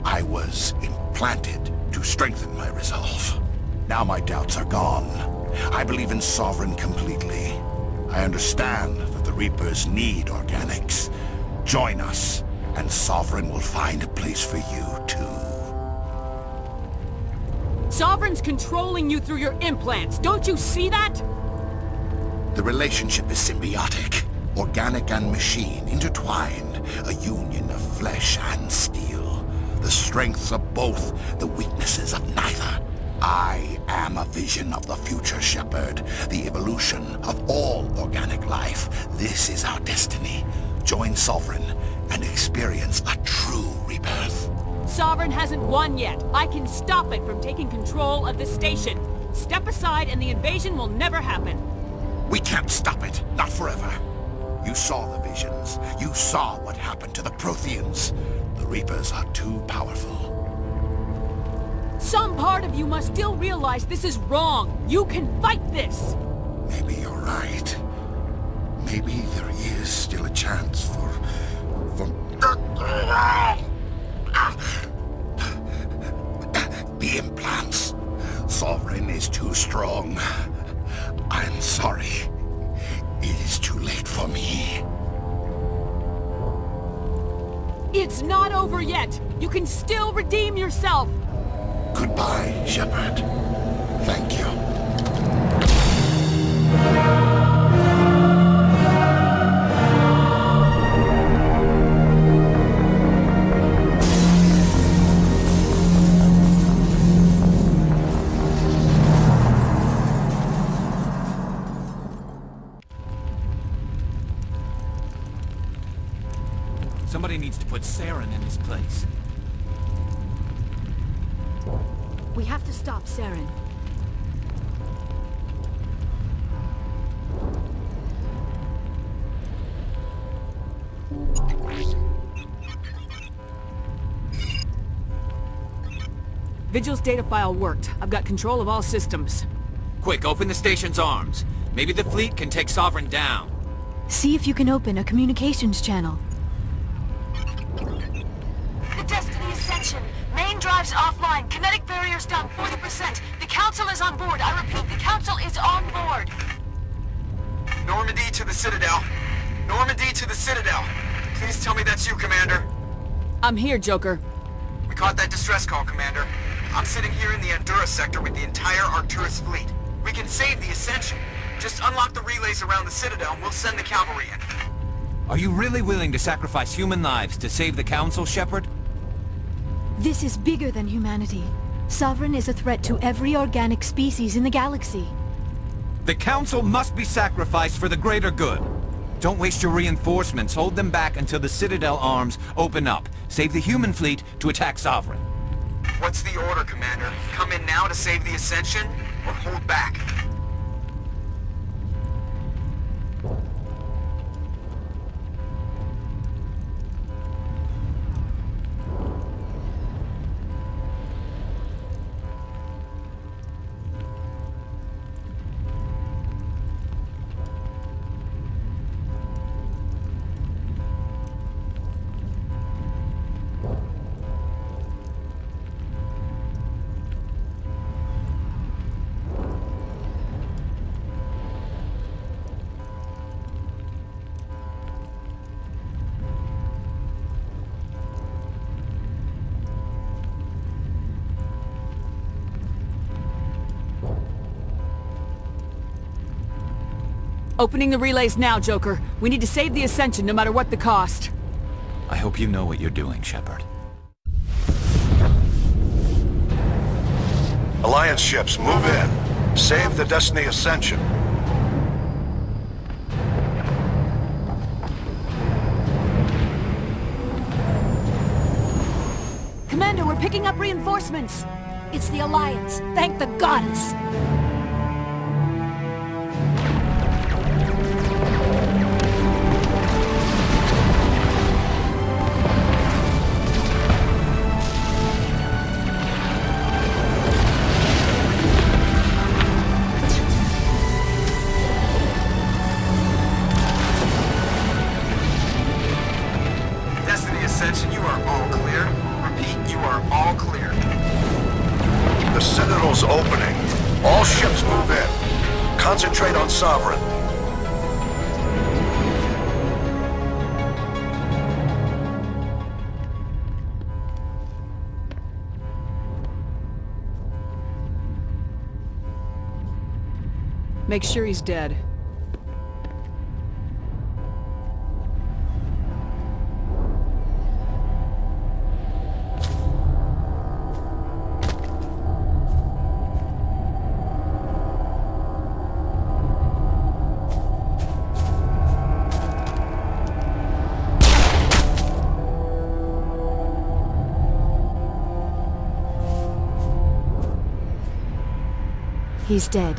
I was implanted to strengthen my resolve. Now my doubts are gone. I believe in Sovereign completely. I understand that the Reapers need organics. Join us, and Sovereign will find a place for you, too. Sovereign's controlling you through your implants. Don't you see that? The relationship is symbiotic. Organic and machine, intertwined. A union of flesh and steel. The strengths of both, the weaknesses of neither. I am a vision of the future, Shepard. The evolution of all organic life. This is our destiny. Join Sovereign and experience a true rebirth. Sovereign hasn't won yet. I can stop it from taking control of the station. Step aside and the invasion will never happen. We can't stop it. Not forever. You saw the visions. You saw what happened to the Protheans. The Reapers are too powerful. Some part of you must still realize this is wrong. You can fight this. Maybe you're right. Maybe there is still a chance for... The implants. Sovereign is too strong. I'm sorry. It is too late for me. It's not over yet. You can still redeem yourself. Goodbye, Shepard. Thank you. Somebody needs to put Saren in his place. We have to stop Saren. Vigil's data file worked. I've got control of all systems. Quick, open the station's arms. Maybe the fleet can take Sovereign down. See if you can open a communications channel. The Destiny Ascension. Main drives offline. Kinetic barriers down 40%. The Council is on board. I repeat, the Council is on board. Normandy to the Citadel. Normandy to the Citadel. Please tell me that's you, Commander. I'm here, Joker. We caught that distress call, Commander. I'm sitting here in the Andurra sector with the entire Arcturus fleet. We can save the Ascension. Just unlock the relays around the Citadel and we'll send the cavalry in. Are you really willing to sacrifice human lives to save the Council, Shepard? This is bigger than humanity. Sovereign is a threat to every organic species in the galaxy. The Council must be sacrificed for the greater good. Don't waste your reinforcements. Hold them back until the Citadel arms open up. Save the human fleet to attack Sovereign. What's the order, Commander? Come in now to save the Ascension, or hold back? Opening the relays now, Joker. We need to save the Ascension no matter what the cost. I hope you know what you're doing, Shepard. Alliance ships, move in. Save the Destiny Ascension. Commander, we're picking up reinforcements. It's the Alliance. Thank the goddess. Destiny Ascension, you are all clear. Repeat, you are all clear. The Citadel's opening. All ships move in. Concentrate on Sovereign. Make sure he's dead. He's dead.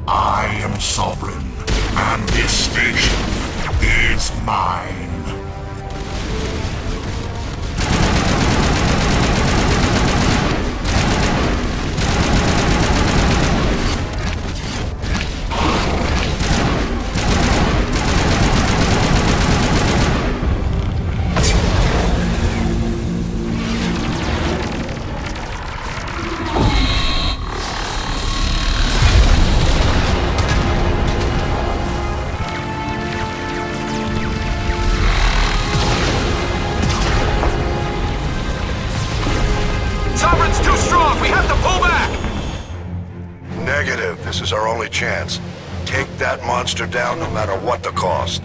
I am sovereign, and this station is mine. Sovereign's too strong! We have to pull back! Negative. This is our only chance. Take that monster down no matter what the cost.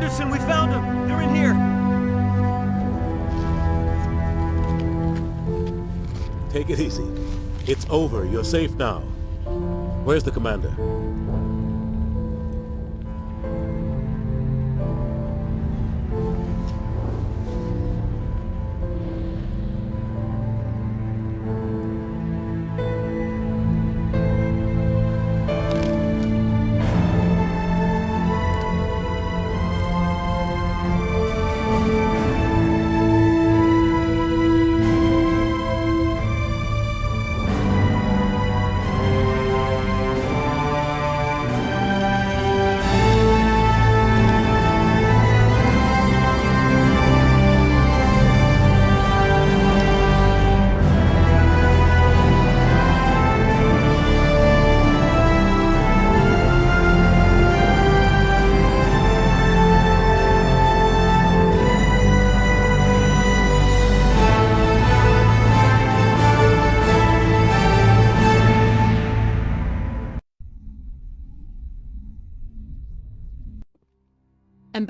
Anderson, we found them! They're in here! Take it easy. It's over. You're safe now. Where's the commander?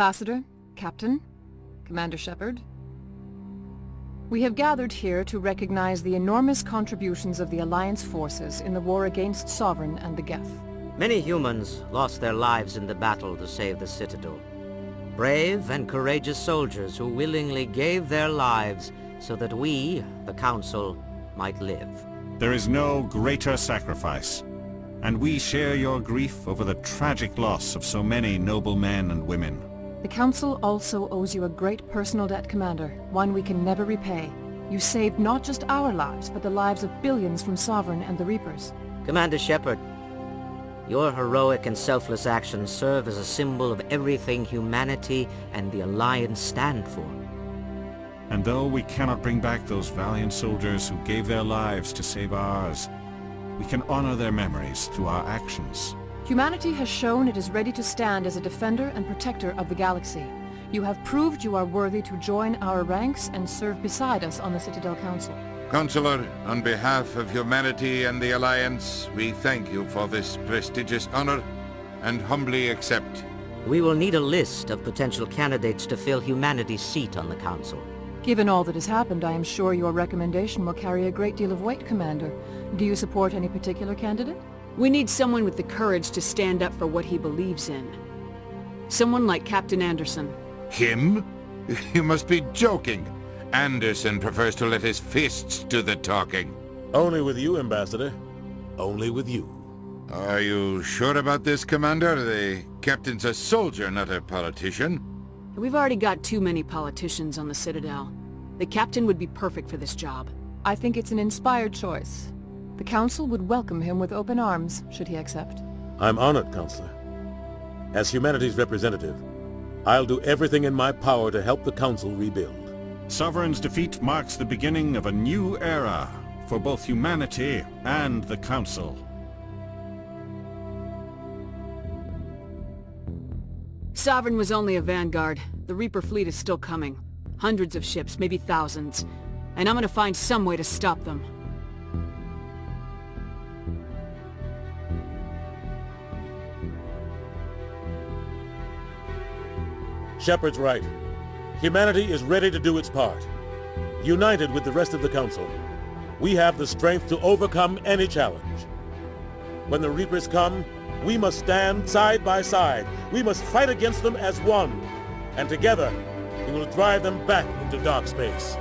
Ambassador, Captain, Commander Shepard. We have gathered here to recognize the enormous contributions of the Alliance forces in the war against Sovereign and the Geth. Many humans lost their lives in the battle to save the Citadel. Brave and courageous soldiers who willingly gave their lives so that we, the Council, might live. There is no greater sacrifice, and we share your grief over the tragic loss of so many noble men and women. The Council also owes you a great personal debt, Commander, one we can never repay. You saved not just our lives, but the lives of billions from Sovereign and the Reapers. Commander Shepard, your heroic and selfless actions serve as a symbol of everything humanity and the Alliance stand for. And though we cannot bring back those valiant soldiers who gave their lives to save ours, we can honor their memories through our actions. Humanity has shown it is ready to stand as a defender and protector of the galaxy. You have proved you are worthy to join our ranks and serve beside us on the Citadel Council. Counselor, on behalf of humanity and the Alliance, we thank you for this prestigious honor and humbly accept. We will need a list of potential candidates to fill humanity's seat on the Council. Given all that has happened, I am sure your recommendation will carry a great deal of weight, Commander. Do you support any particular candidate? We need someone with the courage to stand up for what he believes in. Someone like Captain Anderson. Him? You must be joking. Anderson prefers to let his fists do the talking. Only with you, Ambassador. Only with you. Are you sure about this, Commander? The captain's a soldier, not a politician. We've already got too many politicians on the Citadel. The captain would be perfect for this job. I think it's an inspired choice. The Council would welcome him with open arms, should he accept. I'm honored, Counselor. As humanity's representative, I'll do everything in my power to help the Council rebuild. Sovereign's defeat marks the beginning of a new era for both humanity and the Council. Sovereign was only a vanguard. The Reaper fleet is still coming. Hundreds of ships, maybe thousands. And I'm gonna find some way to stop them. Shepard's right. Humanity is ready to do its part. United with the rest of the Council, we have the strength to overcome any challenge. When the Reapers come, we must stand side by side. We must fight against them as one. And together, we will drive them back into dark space.